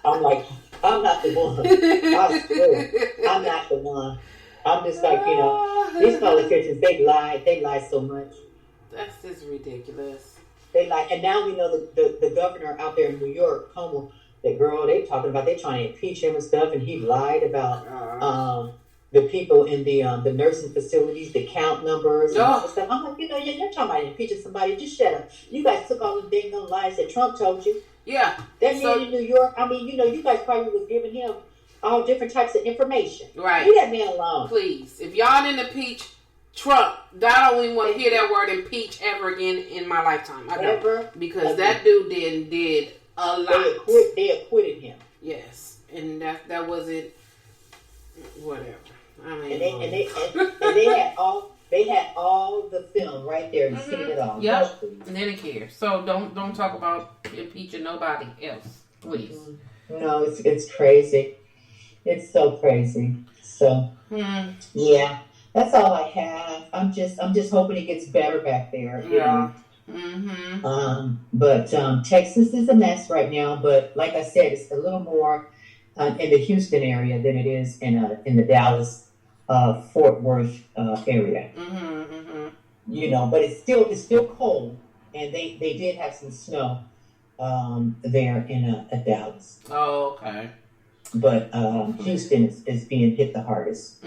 I'm like, I'm not the one. I swear, I'm not the one. I'm just like, these politicians, they lie so much. That's just ridiculous. They lie. And now we know the governor out there in New York, Cuomo, that girl, they talking about, they trying to impeach him and stuff, and he lied about the people in the nursing facilities, the count numbers, and all that stuff. I'm like, you're talking about impeaching somebody. Just shut up. You guys took all the dang lies that Trump told you. Yeah. That man in New York, you guys probably was giving him all different types of information. Right. Leave that man alone. Please. If y'all didn't impeach Trump, I don't even want to hear that word impeach ever again in my lifetime. Ever. Because that dude did a lot. They acquitted him. Yes. And that wasn't whatever. And they had all the film right there and seen it all. Yep. And they didn't care. So don't talk about impeaching nobody else, please. No, it's crazy. It's so crazy. So yeah, that's all I have. I'm just hoping it gets better back there. Yeah. But Texas is a mess right now. But like I said, it's a little more in the Houston area than it is in the Dallas, Fort Worth area. You know, but it's still cold, and they did have some snow there in Dallas. Oh, okay. But Houston is being hit the hardest.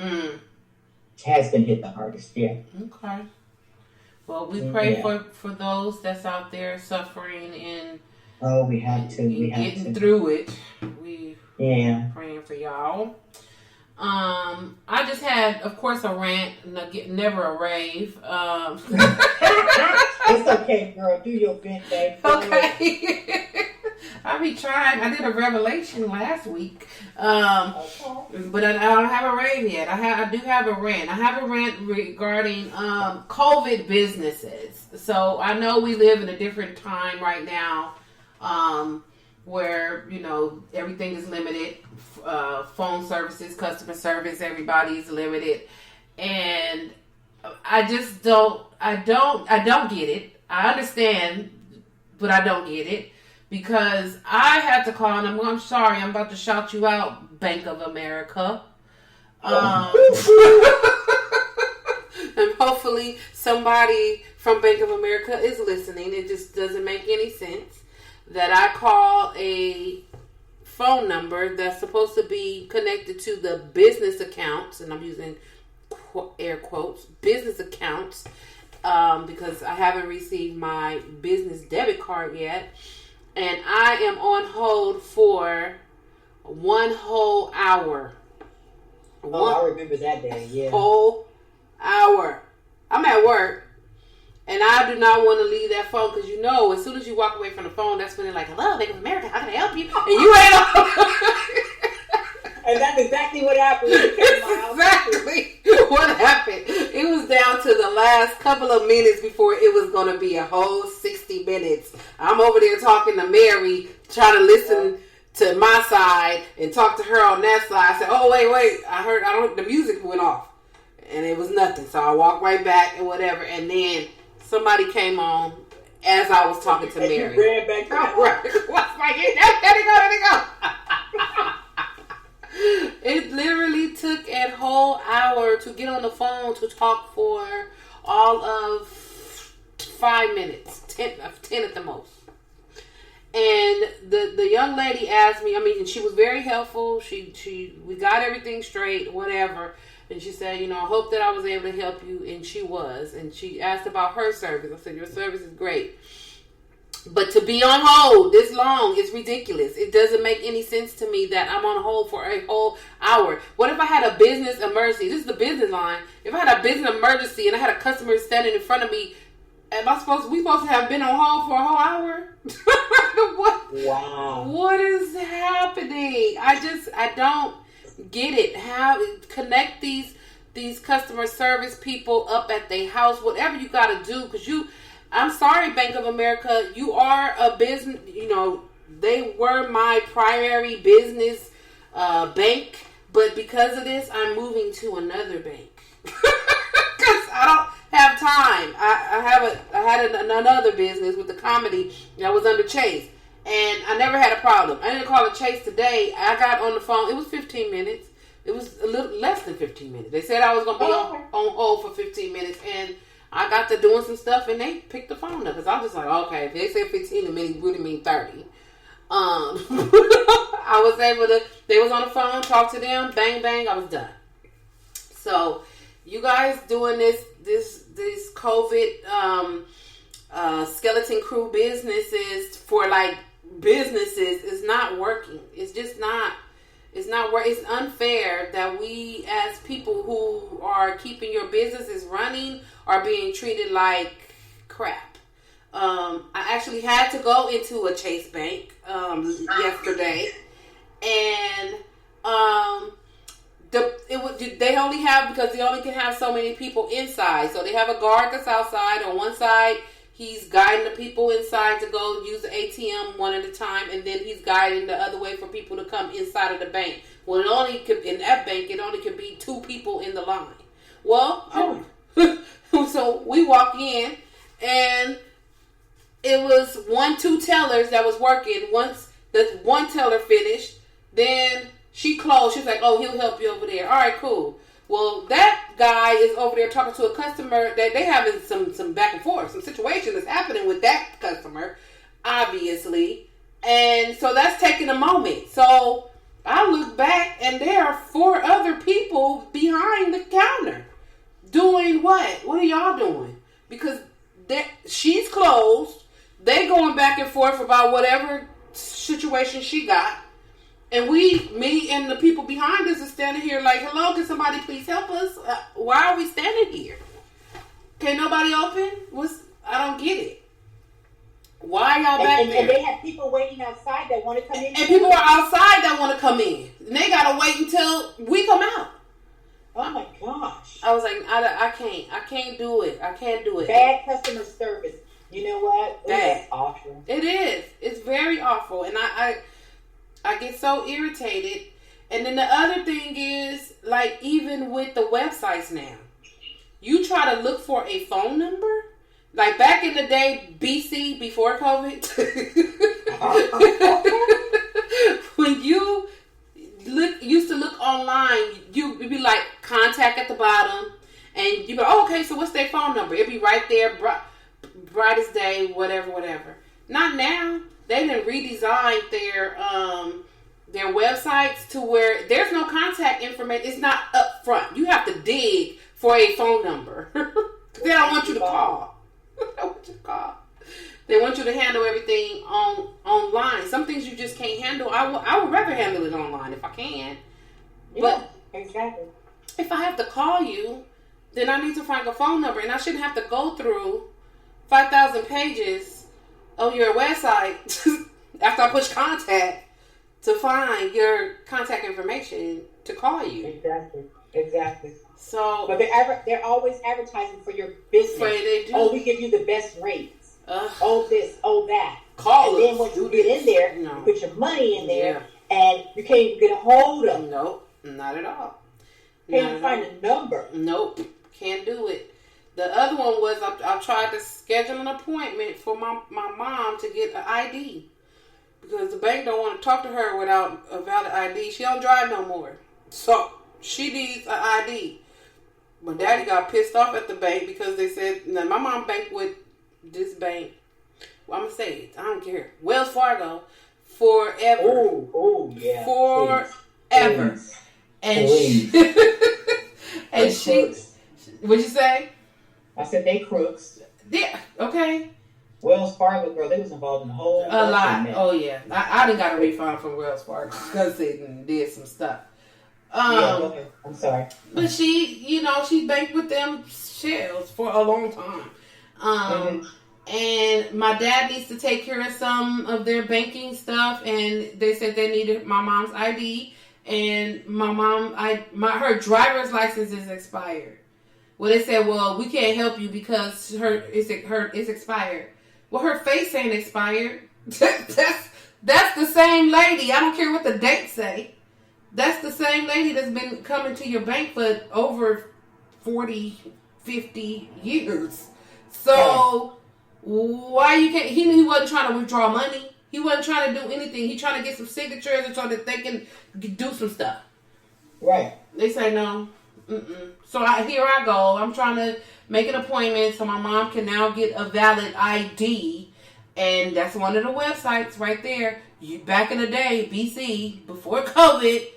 Has been hit the hardest, yeah. Okay. Well, we pray for those that's out there suffering and we have to. We have getting through it. We praying for y'all. I just had, of course, a rant, never a rave. It's okay, girl. Do your vent, babe. Okay. I be trying. I did a revelation last week. But I don't have a rave yet. I do have a rant. I have a rant regarding COVID businesses. So I know we live in a different time right now, where, you know, everything is limited. Phone services, customer service, everybody's limited. And I just don't get it. I understand, but I don't get it. Because I had to call, and I'm sorry, I'm about to shout you out, Bank of America. And hopefully somebody from Bank of America is listening. It just doesn't make any sense that I call a phone number that's supposed to be connected to the business accounts, and I'm using air quotes, business accounts, because I haven't received my business debit card yet. And I am on hold for 1 whole hour. I remember that day, yeah. Whole hour. I'm at work. And I do not want to leave that phone because, you know, as soon as you walk away from the phone, that's when they're like, hello, Bank of America, how can I help you? And you ain't And that's exactly what happened. Exactly what happened. It was down to the last couple of minutes before it was going to be a whole 60 minutes. I'm over there talking to Mary, trying to listen to my side and talk to her on that side. I said, oh, wait. The music went off. And it was nothing. So I walked right back and whatever. And then somebody came on as I was talking to Mary. You ran back to like, there they go. It literally took a whole hour to get on the phone to talk for all of 5 minutes, 10 at the most. And the young lady asked me, and she was very helpful. We got everything straight, whatever. And she said, I hope that I was able to help you. And she was. And she asked about her service. I said, your service is great. But to be on hold this long is ridiculous. It doesn't make any sense to me that I'm on hold for a whole hour. What if I had a business emergency? This is the business line. If I had a business emergency and I had a customer standing in front of me, we supposed to have been on hold for a whole hour? What? Wow. What is happening? I don't get it. How connect these customer service people up at their house, whatever you got to do, because I'm sorry, Bank of America, you are a business, they were my primary business bank, but because of this, I'm moving to another bank. Because I don't have time. I had another business with the comedy that was under Chase, and I never had a problem. I didn't call it Chase today. I got on the phone. It was 15 minutes. It was a little less than 15 minutes. They said I was going to be on hold for 15 minutes, and I got to doing some stuff, and they picked the phone up. Because I was just like, okay, if they said 15 minutes, it really mean 30. I was able to, they was on the phone, talk to them, bang, bang, I was done. So, you guys doing this COVID skeleton crew businesses for like businesses is not working. It's just not. It's not working. It's unfair that we as people who are keeping your businesses running are being treated like crap. I actually had to go into a Chase Bank yesterday, and they only can have so many people inside. So they have a guard that's outside. On one side, he's guiding the people inside to go use the ATM one at a time, and then he's guiding the other way for people to come inside of the bank. Well, in that bank, it only could be 2 people in the line. Well, so we walk in, and it was 2 tellers that was working. Once the one teller finished, then she closed. She was like, "Oh, he'll help you over there." All right, cool. Well, that guy is over there talking to a customer that they having some back and forth, some situation that's happening with that customer, obviously. And so that's taking a moment. So I look back and there are 4 other people behind the counter. Doing what? What are y'all doing? Because she's closed. They going back and forth about whatever situation she got. And me and the people behind us are standing here like, hello, can somebody please help us? Why are we standing here? Can nobody open? I don't get it. Why y'all back there? And they have people waiting outside that want to come in. And people are outside that want to come in. And they got to wait until we come out. Oh my gosh. I was like, I can't do it. I can't do it. Bad customer service. You know what? Bad. It's awful. It is. It's very awful. And I get so irritated. And then the other thing is, like, even with the websites now, you try to look for a phone number. Like back in the day, BC, before COVID, when you used to look online, you'd be like, contact at the bottom, and you'd be like, oh, okay, so what's their phone number? It'd be right there, bright as day, whatever. Not now. They done redesigned their websites to where there's no contact information. It's not up front. You have to dig for a phone number. They don't want you to call. They want you to handle everything online. Some things you just can't handle. I would rather handle it online if I can. But exactly. If I have to call you, then I need to find a phone number, and I shouldn't have to go through 5,000 pages on your website after I push contact to find your contact information to call you. Exactly. So, but they're always advertising for your business. They do. Oh, we give you the best rates. Oh, this, oh, that. Call and then once you get in there, you put your money in there, and you can't even get a hold of them. Nope, not at all. Can't even find a number. Nope, can't do it. The other one was I tried to schedule an appointment for my mom to get an ID because the bank don't want to talk to her without a valid ID. She don't drive no more, so she needs an ID. My daddy got pissed off at the bank because they said, now my mom banked with this bank. Well, I'm going to say it. I don't care. Wells Fargo. Forever. Oh, yeah. Forever. Please. And she, what'd you say? I said they crooks. Yeah, okay. Wells Fargo, girl, they was involved in a whole lot. Oh, yeah. I done got a refund from Wells Fargo because they did some stuff. Okay. I'm sorry. But she banked with them shells for a long time. And my dad needs to take care of some of their banking stuff, and they said they needed my mom's ID, and my mom, her driver's license is expired. Well, they said, well, we can't help you because it's expired. Well, her face ain't expired. That's the same lady. I don't care what the dates say. That's the same lady that's been coming to your bank for over 40, 50 years. So, why you can't... He wasn't trying to withdraw money. He wasn't trying to do anything. He trying to get some signatures so that they can do some stuff. Right. They say no. So, here I go. I'm trying to make an appointment so my mom can now get a valid ID. And that's one of the websites right there. Back in the day, BC, before COVID...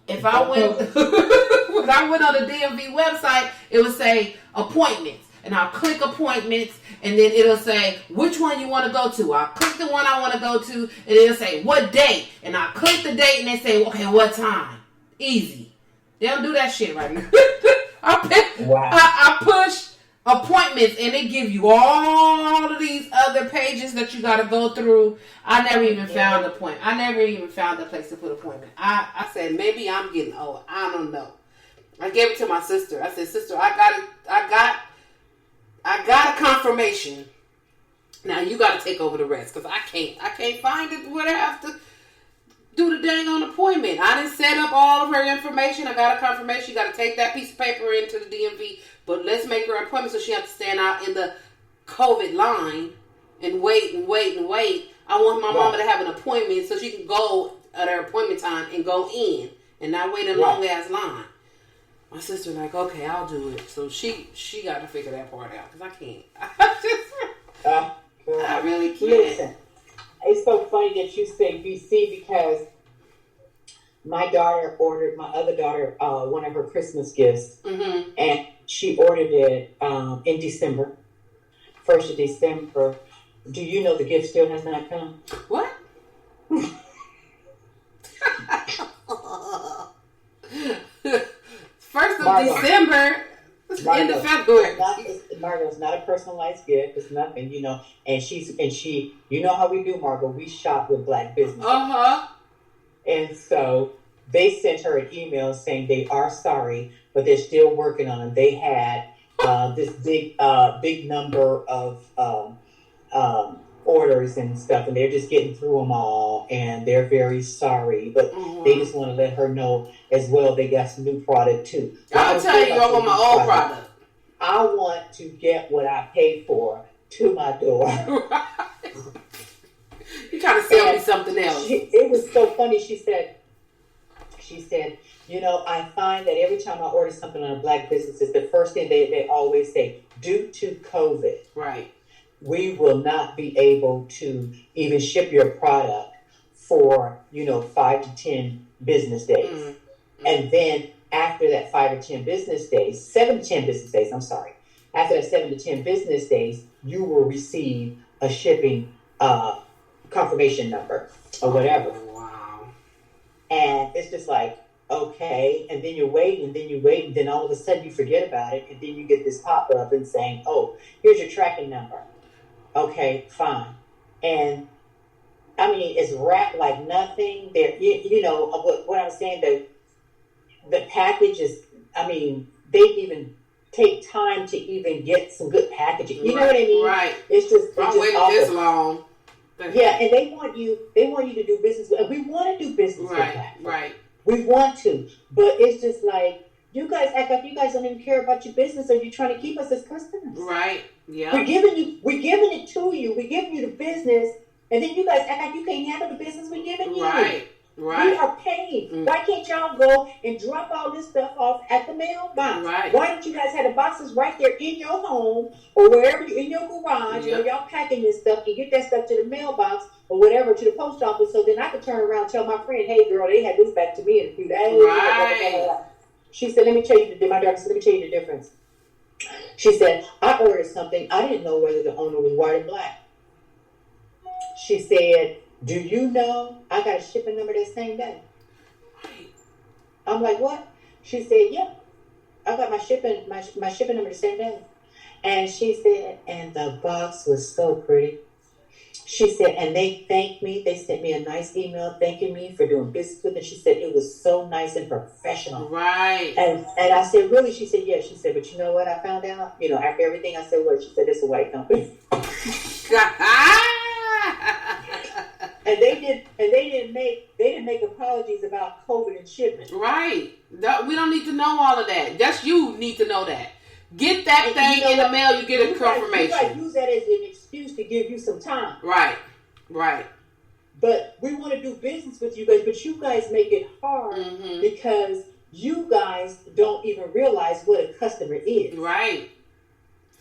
If I went, when I went on the DMV website, it would say appointments. And I'll click appointments, and then it'll say which one you want to go to. I'll click the one I want to go to, and it'll say what date. And I'll click the date, and they say, okay, what time? Easy. They don't do that shit right now. I push appointments, and they give you all of these other pages that you got to go through. I never even found a point. I never even found a place to put appointment. I said, maybe I'm getting old. I don't know. I gave it to my sister. I said, sister, I got a confirmation. Now you got to take over the rest because I can't find it where I have to do the dang on appointment. I didn't set up all of her information. I got a confirmation. You got to take that piece of paper into the DMV. But let's make her an appointment so she has to stand out in the COVID line and wait and wait and wait. I want my mama to have an appointment so she can go at her appointment time and go in and not wait in a long ass line. My sister like, okay, I'll do it. So she got to figure that part out because I can't. I really can't. Listen, it's so funny that you say BC because my daughter ordered my other daughter one of her Christmas gifts, and she ordered it in December, 1st of December. Do you know the gift still has not come? What? First of Margot. December, end of February. Margot, it's not a personalized gift. It's nothing, you know. And she, you know how we do, Margot. We shop with Black businesses. And so they sent her an email saying they are sorry, but they're still working on it. They had this big number of orders and stuff, and they're just getting through them all, and they're very sorry, but they just want to let her know as well they got some new product too. I'll tell you, I want my old product. I want to get what I paid for to my door. You trying to sell me something else. It was so funny. She said, you know, I find that every time I order something on Black businesses, the first thing they always say, due to COVID, right, we will not be able to even ship your product for, 5 to 10 business days. Mm-hmm. And then after that 5 or 10 business days, 7 to 10 business days, after that 7 to 10 business days, you will receive a shipping confirmation number or whatever. Wow. And it's just like, okay, and then you wait, and then all of a sudden you forget about it, and then you get this pop-up and saying, oh, here's your tracking number. Okay, fine. And I mean, it's wrapped like nothing. There, what I'm saying. The package is. I mean, they even take time to even get some good packaging. You know what I mean? Right. It's just. I'm waiting this long. Yeah, and they want you to do business with. And we want to do business with that. Right. We want to, but it's just like. You guys act like you guys don't even care about your business, or you're trying to keep us as customers. Right. Yeah. We're giving it to you. We're giving you the business, and then you guys act like you can't handle the business we're giving you. Right. We are paying. Mm. Why can't y'all go and drop all this stuff off at the mailbox? Right. Why don't you guys have the boxes right there in your home or wherever you in your garage where y'all packing this stuff and get that stuff to the mailbox or whatever to the post office, so then I can turn around and tell my friend, hey girl, they had this back to me in a few days. Right. She said, let me tell you the difference. She said, I ordered something. I didn't know whether the owner was white or Black. She said, do you know I got a shipping number that same day? I'm like, what? She said, yeah. I got my shipping number the same day. And she said, and the box was so pretty. She said, and they thanked me. They sent me a nice email thanking me for doing business with them. She said, it was so nice and professional. Right. And I said, really? She said, yeah. She said, but you know what I found out? After everything, I said, what? She said, it's a white company. And they didn't make apologies about COVID and shipment. Right. We don't need to know all of that. Just you need to know that. Get that thing in the mail, you get a confirmation. You guys use that as an excuse to give you some time. Right. But we want to do business with you guys, but you guys make it hard because you guys don't even realize what a customer is. Right.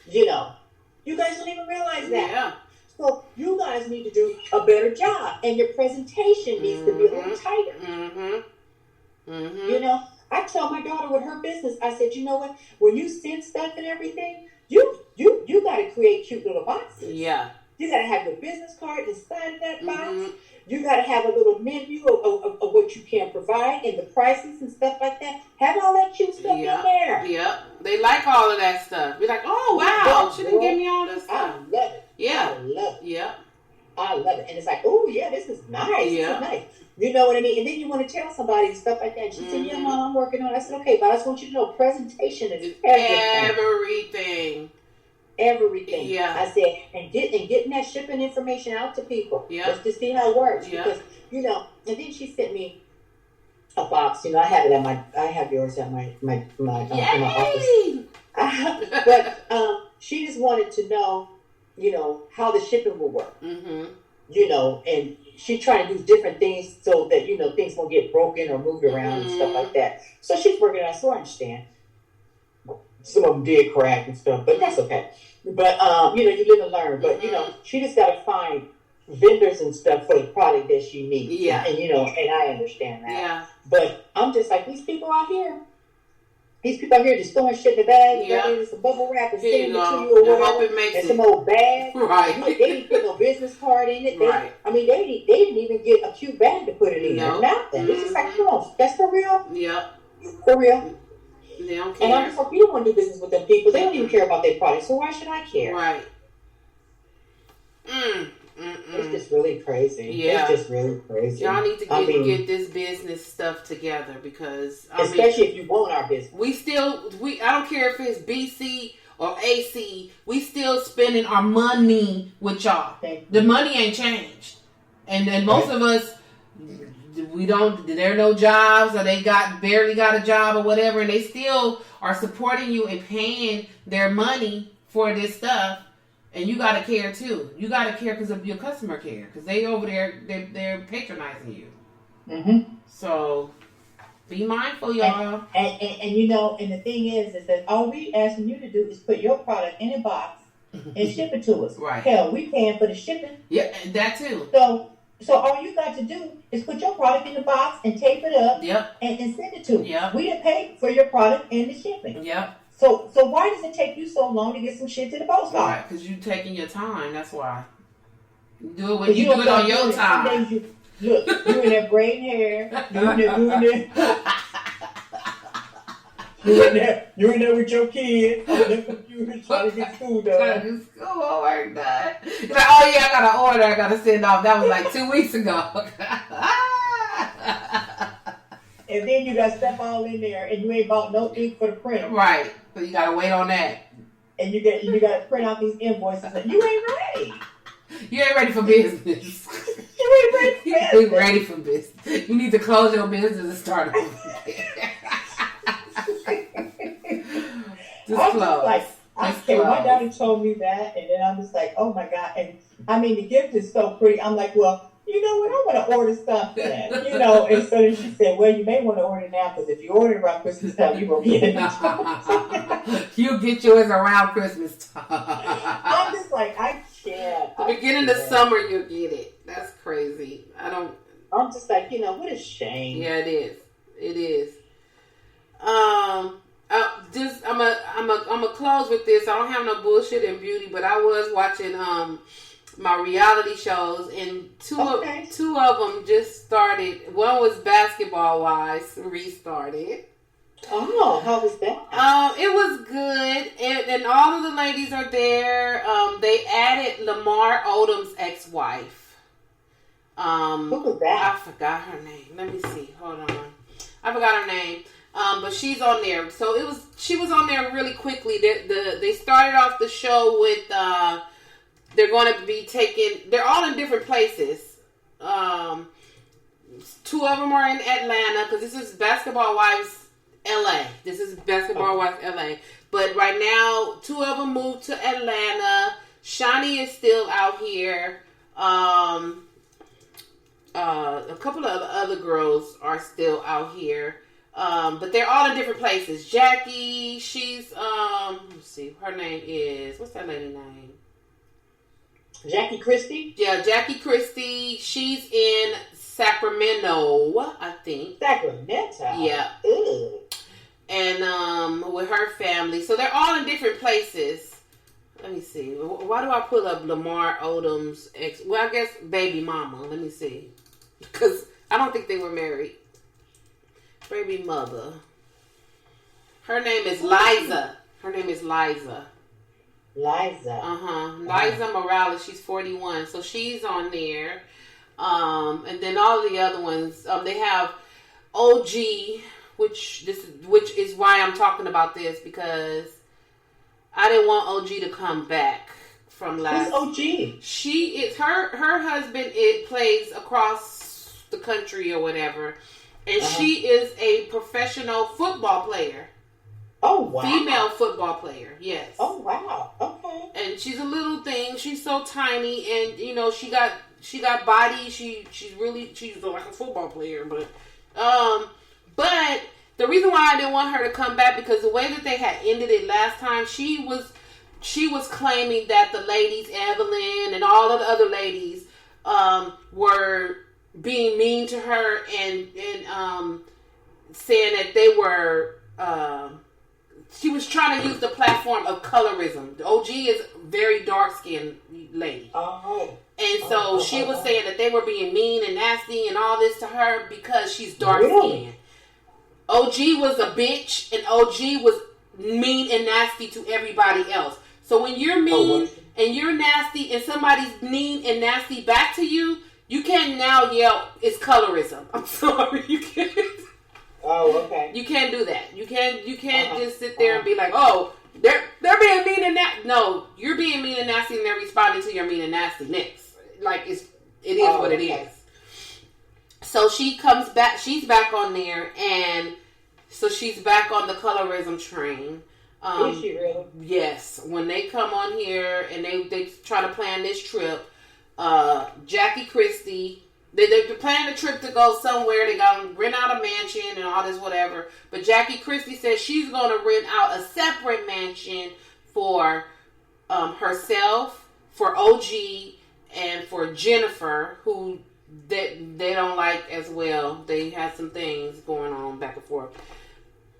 You guys don't even realize that. Yeah. So you guys need to do a better job, and your presentation needs to be a little tighter. I tell my daughter with her business, I said, you know what? When you send stuff and everything, you got to create cute little boxes. Yeah. You got to have your business card inside of that box. You got to have a little menu of what you can provide and the prices and stuff like that. Have all that cute stuff in there. Yep. They like all of that stuff. Be like, oh, wow. She didn't give me all this stuff. I love it. Yeah. I love it. Yep. I love it. And it's like, oh, yeah, this is nice. Yeah. This is nice. You know what I mean? And then you want to tell somebody and stuff like that. And she said, yeah, Mom, I'm working on it. I said, okay, but I just want you to know presentation is everything. Everything. Yeah. I said, and getting that shipping information out to people. Yeah. Just to see how it works. Yeah. Because, and then she sent me a box. I have it I have yours at my in my office. But she just wanted to know, how the shipping will work. Mm-hmm. And she's trying to do different things so that, things won't get broken or moved around and stuff like that. So she's working on it, so I understand. Some of them did crack and stuff, but that's okay. But, you live and learn. But, she just got to find vendors and stuff for the product that she needs. Yeah. And I understand that. Yeah. But I'm just like, these people out here just throwing shit in the bag, some bubble wrap and sending it to you or whatever, and some old bag. Right. They didn't put no business card in it. Right. They didn't even get a cute bag to put it in. No. Nothing. It's just like, come on, that's for real? Yep. For real? They don't care. And I'm just like, you don't want to do business with them people. They don't even care about their product, so why should I care? Right. It's just really crazy. Yeah. It's just really crazy. Y'all need to get this business stuff together because especially if you want our business. I don't care if it's BC or AC, we still spending our money with y'all. The money ain't changed. And then most of us, there are no jobs or they barely got a job or whatever, and they still are supporting you and paying their money for this stuff. And you gotta care too. You gotta care because of your customer care, because they over there, they're patronizing you. Mm-hmm. So be mindful, y'all. And and the thing is that all we asking you to do is put your product in a box and ship it to us. Right. Hell, we paying for the shipping. Yeah, that too. So all you got to do is put your product in the box and tape it up. Yep. And send it to us. Yep. We didn't pay for your product and the shipping. Yep. So why does it take you so long to get some shit to the post office? Right, because you're taking your time. That's why. You do it when you do it on your time. Look, you in there braiding hair. You in there with your kids on the computer trying to get school done. Trying to get school work done. You're like, oh yeah, I got an order I got to send off. That was like 2 weeks ago. And then you got stuff all in there, and you ain't bought no ink for the printer. Right. So you gotta wait on that. And you got to print out these invoices. And you ain't ready. You ain't ready for business. You ain't ready for business. You ain't ready for business. You need to close your business and start over. Just close. My daughter told me that, and then I'm just like, oh my God. And I mean, the gift is so pretty. I'm like, well, you know what? I want to order something, And so then she said, well, you may want to order now because if you order around Christmas time, you won't get it. You'll get yours around Christmas time. I'm just like, I can't. The beginning of summer, you'll get it. That's crazy. I'm just like, what a shame. Yeah, it is. It is. I'm gonna close with this. I don't have no bullshit and beauty, but I was watching my reality shows, and two of them just started. One was Basketball Wives, restarted. Oh, how was that? It was good, and all of the ladies are there. They added Lamar Odom's ex-wife. Who was that? I forgot her name. Let me see. Hold on. I forgot her name. But she's on there. So she was on there really quickly. They started off the show with they're going to be they're all in different places. Two of them are in Atlanta because this is Basketball Wives LA. This is Basketball Wives LA. But right now, two of them moved to Atlanta. Shani is still out here. A couple of the other girls are still out here. But they're all in different places. Jackie, she's let's see, her name is, what's that lady's name? Jackie Christie? Yeah, Jackie Christie. She's in Sacramento, I think. Sacramento? Yeah. Ew. And with her family. So they're all in different places. Let me see. Why do I pull up Lamar Odom's ex? Well, I guess baby mama. Let me see. Because I don't think they were married. Baby mother. Her name is Liza. Liza. Liza Morales. She's 41. So she's on there. And then all the other ones. They have OG, which is why I'm talking about this, because I didn't want OG to come back from last. Who's OG? She is her husband. It plays across the country or whatever. And she is a professional football player. Oh, wow. Female football player, yes. Oh, wow. Okay. And she's a little thing. She's so tiny, and you know she got body. She's like a football player, but the reason why I didn't want her to come back because the way that they had ended it last time, she was claiming that the ladies, Evelyn and all of the other ladies, were being mean to her and saying that they were. She was trying to use the platform of colorism. The OG is very dark-skinned lady. Oh. And so she was saying that they were being mean and nasty and all this to her because she's dark-skinned. Really? OG was a bitch and OG was mean and nasty to everybody else. So when you're mean and you're nasty and somebody's mean and nasty back to you, you can't now yell, it's colorism. I'm sorry, you can't. Oh, okay. You can't do that. You can't just sit there and be like, oh, they're being mean and nasty. No, you're being mean and nasty and they're responding to your mean and nasty next. Like it is what it is. So she comes back. She's back on there, and so she's back on the colorism train. Is she really? Yes. When they come on here and they try to plan this trip, Jackie Christie. They're planning a trip to go somewhere. They're going to rent out a mansion and all this whatever. But Jackie Christie says she's going to rent out a separate mansion for herself, for OG, and for Jennifer, who they don't like as well. They had some things going on back and forth.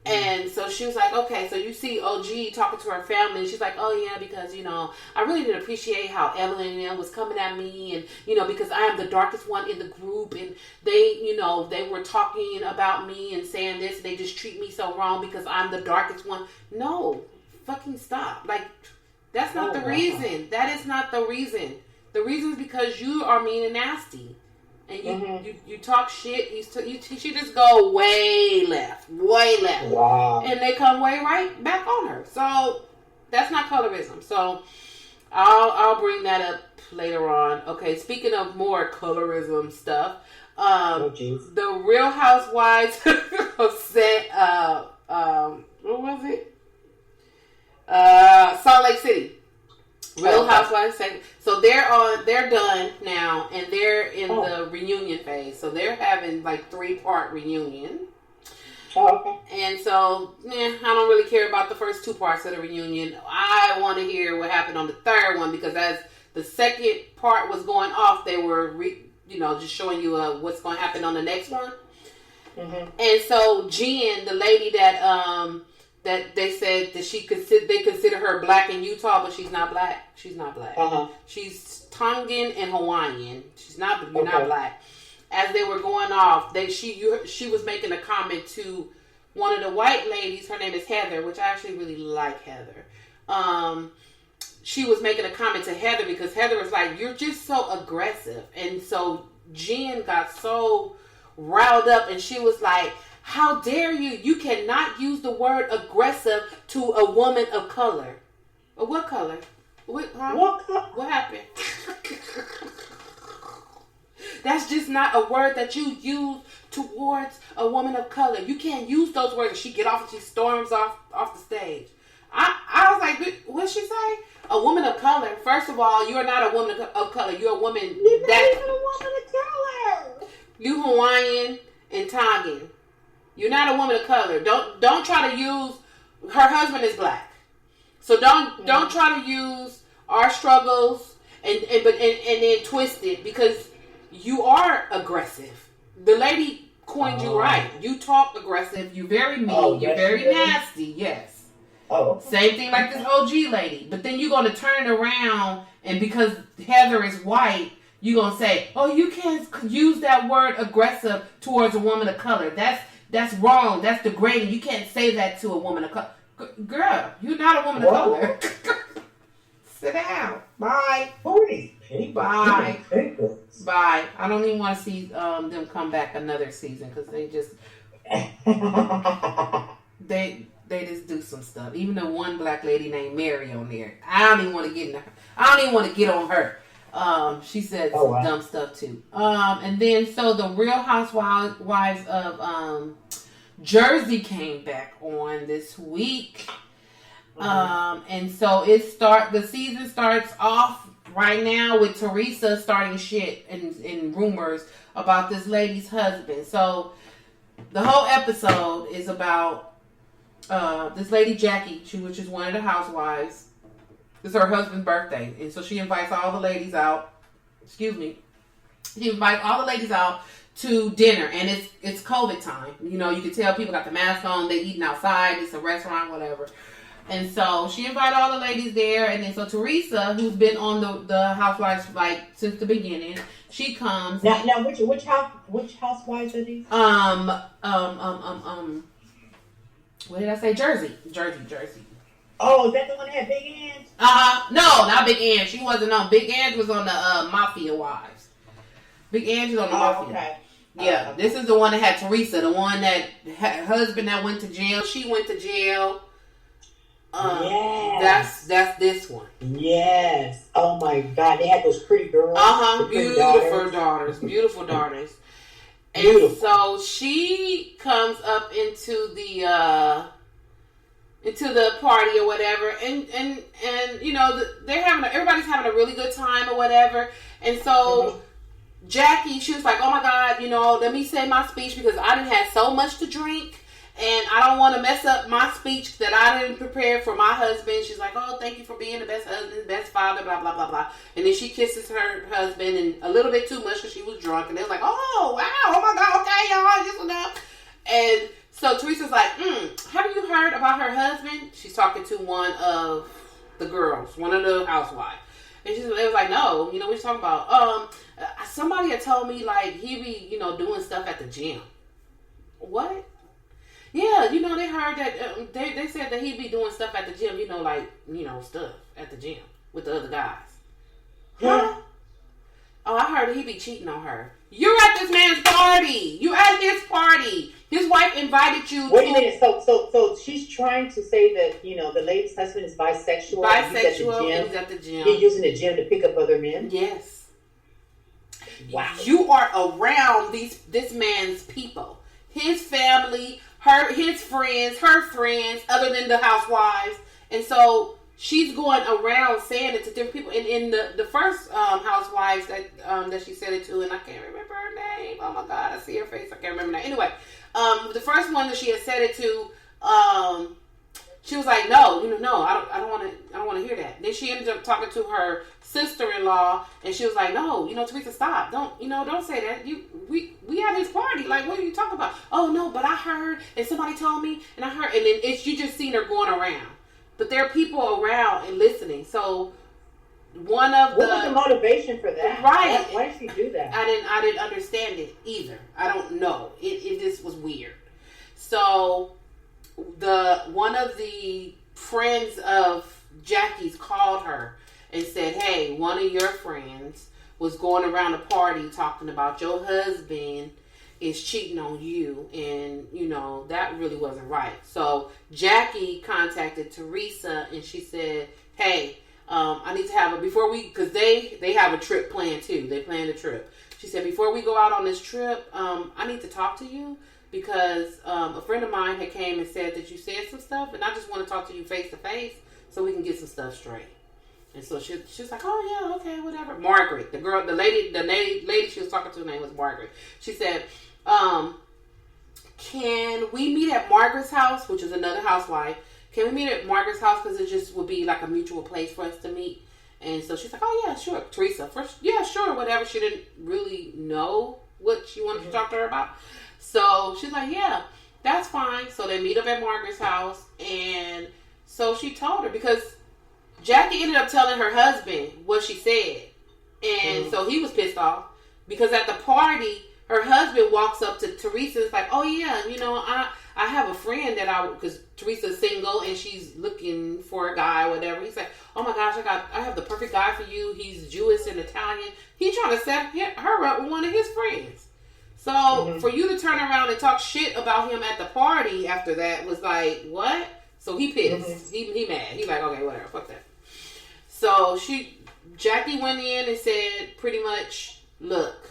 And so she was like, okay, so you see OG talking to her family, and she's like, oh yeah, because, you know, I really didn't appreciate how Evelyn was coming at me, and, you know, because I am the darkest one in the group, and they, you know, they were talking about me and saying this, and they just treat me so wrong because I'm the darkest one. No, fucking stop. Like, that's not the reason. That is not the reason. The reason is because you are mean and nasty. And you talk shit. You should just go way left. Wow. And they come way right back on her. So that's not colorism. So I'll bring that up later on. Okay. Speaking of more colorism stuff, the Real Housewives said, what was it? Salt Lake City. Real Housewives say so they're done now and they're in the reunion phase. So they're having like 3-part reunion. Oh, okay. And so I don't really care about the first 2 parts of the reunion. I want to hear what happened on the third one because as the second part was going off, they were just showing you what's going to happen on the next one. Mm-hmm. And so Jen, the lady that they said that they consider her black in Utah, but she's not black. She's not black. Uh-huh. She's Tongan and Hawaiian. You're not black. As they were going off, she was making a comment to one of the white ladies. Her name is Heather, which I actually really like Heather. She was making a comment to Heather because Heather was like, "You're just so aggressive," and so Jen got so riled up, and she was like, how dare you? You cannot use the word aggressive to a woman of color. What color? What happened? That's just not a word that you use towards a woman of color. You can't use those words. She get off and she storms off the stage. I was like, what'd she say? A woman of color. First of all, you are not a woman of color. You're a woman. You're not even a woman of color. You Hawaiian and Tongan. You're not a woman of color. Don't try to use. Her husband is black, so don't try to use our struggles and then twist it because you are aggressive. The lady coined you right. You talk aggressive. You're very mean. You're very nasty. Yes. Oh. Same thing like this OG lady. But then you're gonna turn it around and because Heather is white, you're gonna say, oh, you can't use that word aggressive towards a woman of color. That's wrong. That's degrading. You can't say that to a woman of color. Girl, you're not a woman of color. Sit down. Bye. Bye. Bye. I don't even want to see them come back another season because they just they just do some stuff. Even the one black lady named Mary on there. I don't even want to get on her. She said some dumb stuff too. And then so the Real Housewives of Jersey came back on this week. And so the season starts off right now with Teresa starting shit and rumors about this lady's husband. So the whole episode is about this lady Jackie, which is one of the housewives. It's her husband's birthday, and so she invites all the ladies out. Excuse me. She invites all the ladies out to dinner, and it's COVID time. You know, you can tell people got the mask on. They eating outside. It's a restaurant, whatever. And so she invited all the ladies there, and then so Teresa, who's been on the Housewives like since the beginning, she comes. Now, which housewives are these? What did I say? Jersey. Oh, is that the one that had big ends? No, not Big Ange. She wasn't on. Big Ange was on the Mafia Wives. Big Ange is on the Mafia. Okay. Yeah, this is the one that had Teresa, the one that husband that went to jail. She went to jail. Yes. That's this one. Yes. Oh my God, they had those pretty girls. Beautiful daughters. And so she comes up into the party or whatever, and you know everybody's having a really good time or whatever, and so Jackie, she was like, oh my God, you know, let me say my speech because I done had so much to drink. And I don't want to mess up my speech that I didn't prepare for my husband. She's like, oh, thank you for being the best husband, best father, blah, blah, blah, blah. And then she kisses her husband and a little bit too much because she was drunk. And they was like, oh, wow, oh my God, okay, y'all, this and that. And so Teresa's like, have you heard about her husband? She's talking to one of the girls, one of the housewives. And it was like, no, you know, what you talking about? Somebody had told me, like, he be, you know, doing stuff at the gym. What? Yeah, you know, they heard that, they said that he'd be doing stuff at the gym, you know, like, you know, stuff at the gym with the other guys. Huh? Oh, I heard he'd be cheating on her. You're at this man's party. You're at his party. His wife invited you. Wait a minute. So she's trying to say that, you know, the lady's husband is bisexual. Bisexual, and he's at the gym. He's using the gym to pick up other men? Yes. Wow. You are around this man's people. His family, his friends, her friends, other than the housewives. And so she's going around saying it to different people. And in the first housewives that she said it to, and I can't remember her name. Oh my God, I see her face. I can't remember that. Anyway, the first one that she had said it to, she was like, no, I don't want to hear that. Then she ended up talking to her sister-in-law, and she was like, no, Teresa, stop. Don't say that. We at his party. Like, what are you talking about? Oh, no, but I heard, and somebody told me, and I heard, and then you just seen her going around. But there are people around and listening. So what was the motivation for that? Right. Why did she do that? I didn't understand it either. I don't know. It just was weird. So one of the friends of Jackie's called her and said, hey, one of your friends was going around the party talking about your husband is cheating on you, and that really wasn't right. So Jackie contacted Teresa, and she said, hey, I need to have because they have a trip planned too. They planned a trip. She said, before we go out on this trip, I need to talk to you because a friend of mine had came and said that you said some stuff, and I just want to talk to you face to face so we can get some stuff straight. And so she was like, oh yeah, okay, whatever. Margaret, the lady she was talking to, her name was Margaret. She said, can we meet at Margaret's house, which is another housewife? Can we meet at Margaret's house because it just would be like a mutual place for us to meet? And so she's like, oh yeah, sure. Teresa, first, yeah, sure, whatever. She didn't really know what she wanted to talk to her about. So she's like, yeah, that's fine. So they meet up at Margaret's house. And so she told her, because Jackie ended up telling her husband what she said. And so he was pissed off because at the party, her husband walks up to Teresa and is like, oh yeah, I have a friend because Teresa's single and she's looking for a guy or whatever. He's like, oh my gosh, I have the perfect guy for you. He's Jewish and Italian. He's trying to set her up with one of his friends. So for you to turn around and talk shit about him at the party after that was like, what? So he pissed. He mad. He's like, okay, whatever, fuck that. So Jackie went in and said pretty much, look,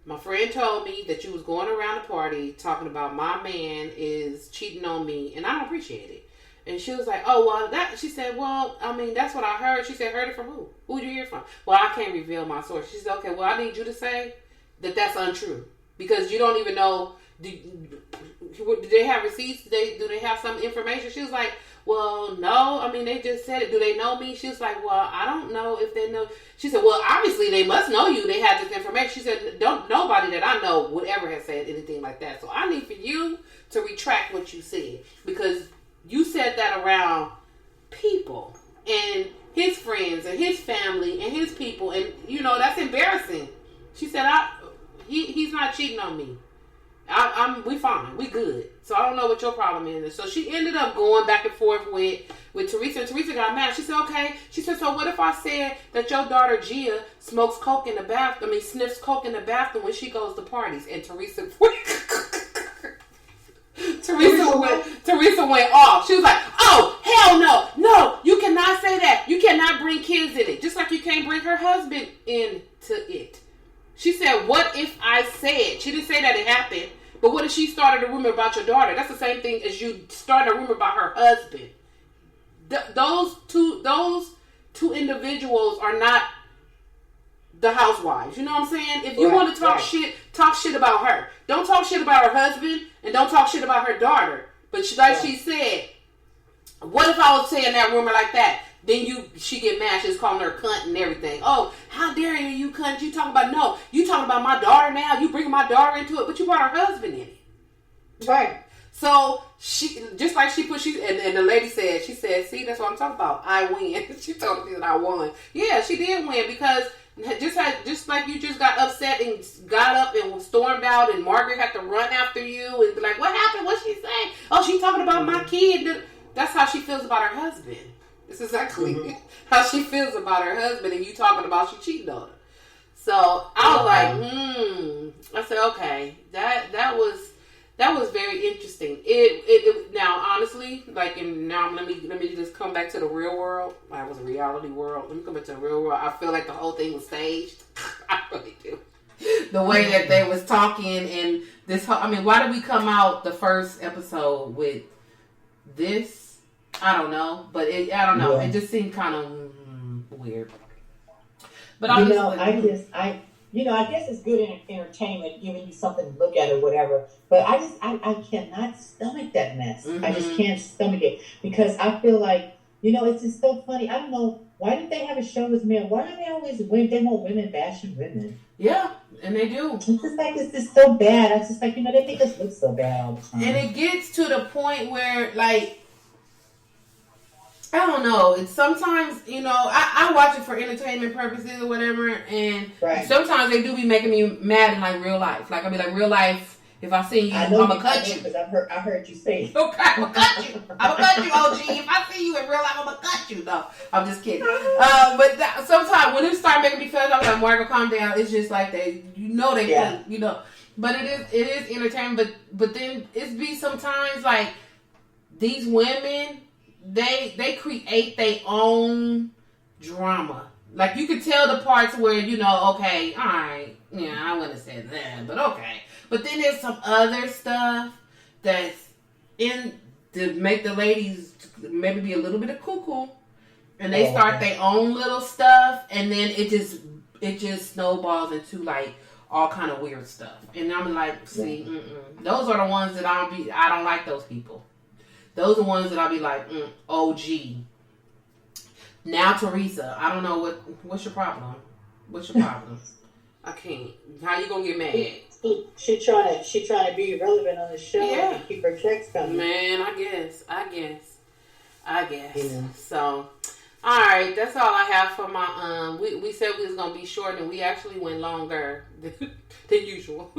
my friend told me that you was going around the party talking about my man is cheating on me, and I don't appreciate it. And she was like, oh, well, she said, well, I mean, that's what I heard. She said, heard it from who? Who did you hear from? Well, I can't reveal my source. She said, okay, well, I need you to say that that's untrue. Because you don't even know, do they have receipts? Do they have some information? She was like, well, no. I mean, they just said it. Do they know me? She was like, well, I don't know if they know. She said, well, obviously they must know you. They have this information. She said, nobody that I know would ever have said anything like that. So I need for you to retract what you said. Because you said that around people and his friends and his family and his people. And, that's embarrassing. She said, he's not cheating on me. We fine. We good. So I don't know what your problem is. So she ended up going back and forth with Teresa. And Teresa got mad. She said, okay. She said, so what if I said that your daughter Gia smokes coke in the bathroom? sniffs coke in the bathroom when she goes to parties. And Teresa went off. She was like, oh, hell no. No, you cannot say that. You cannot bring kids in it. Just like you can't bring her husband into it. She said, what if I said, she didn't say that it happened, but what if she started a rumor about your daughter? That's the same thing as you started a rumor about her husband. Those two individuals are not the housewives. You know what I'm saying? If you want to talk shit about her. Don't talk shit about her husband and don't talk shit about her daughter. But she said, what if I was saying that rumor like that? Then she get mad. She's calling her cunt and everything. Oh, how dare you cunt? You talking about, no, you talking about my daughter now. You bringing my daughter into it, but you brought her husband in it. Right. So she, just like and the lady said, she said, see, that's what I'm talking about. I win. She told me that I won. Yeah, she did win because just like you just got upset and got up and stormed out and Margaret had to run after you and be like, what happened? What's she saying? Oh, she talking about my kid. That's how she feels about her husband. This is exactly how she feels about her husband and you talking about she cheating on her. So I was like, I said, okay, that was very interesting. It now honestly, now let me just come back to the real world. That was a reality world. Let me come back to the real world. I feel like the whole thing was staged. I really do. The way that they was talking and why did we come out the first episode with this? I don't know, but I don't know. Yeah. It just seemed kind of weird. But I guess it's good entertainment, giving you something to look at or whatever. But I cannot stomach that mess. Mm-hmm. I just can't stomach it because I feel like, it's just so funny. I don't know, why did they have a show with men? Why are they always they want women bashing women? Yeah, and they do. It's just like, it's just so bad. I was just like, they make us look so bad all the time. And it gets to the point where, I don't know. It's sometimes, I watch it for entertainment purposes or whatever, and sometimes they do be making me mad in real life. I'll be like, real life, if I see you, I'm gonna cut you. Because I heard you say it. Okay, I'm gonna cut you. I'm gonna cut you, OG. If I see you in real life, I'm gonna cut you. No, I'm just kidding. But sometimes when it start making me feel like, Margot, calm down. It's just like they could, But it is entertainment. But then it be sometimes like these women. They create their own drama. You could tell the parts where, okay, all right, I wouldn't have said that, but okay. But then there's some other stuff that's in to make the ladies maybe be a little bit of cuckoo, and they start their own little stuff, and then it just snowballs into all kind of weird stuff. And I'm like, see, those are the ones that I don't like those people. Those are the ones that I'll be like, OG. Now, Teresa, I don't know what's your problem. What's your problem? I can't. How you gonna get mad? She trying to be relevant on the show and keep her checks coming. Man, I guess. Yeah. So, all right, that's all I have for my We said we was gonna be short, and we actually went longer than usual.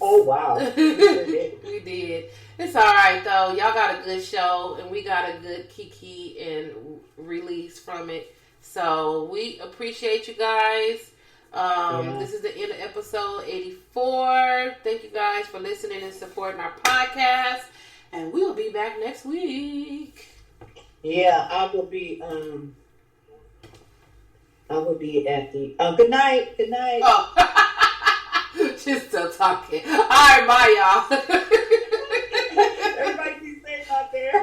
Oh, wow. We did. It's all right, though. Y'all got a good show, and we got a good kiki and release from it. So we appreciate you guys. This is the end of episode 84. Thank you guys for listening and supporting our podcast. And we will be back next week. Yeah, I will be... I would be at the. Good night. Good night. Oh, she's still talking. All right, bye, y'all. Everybody be safe out there.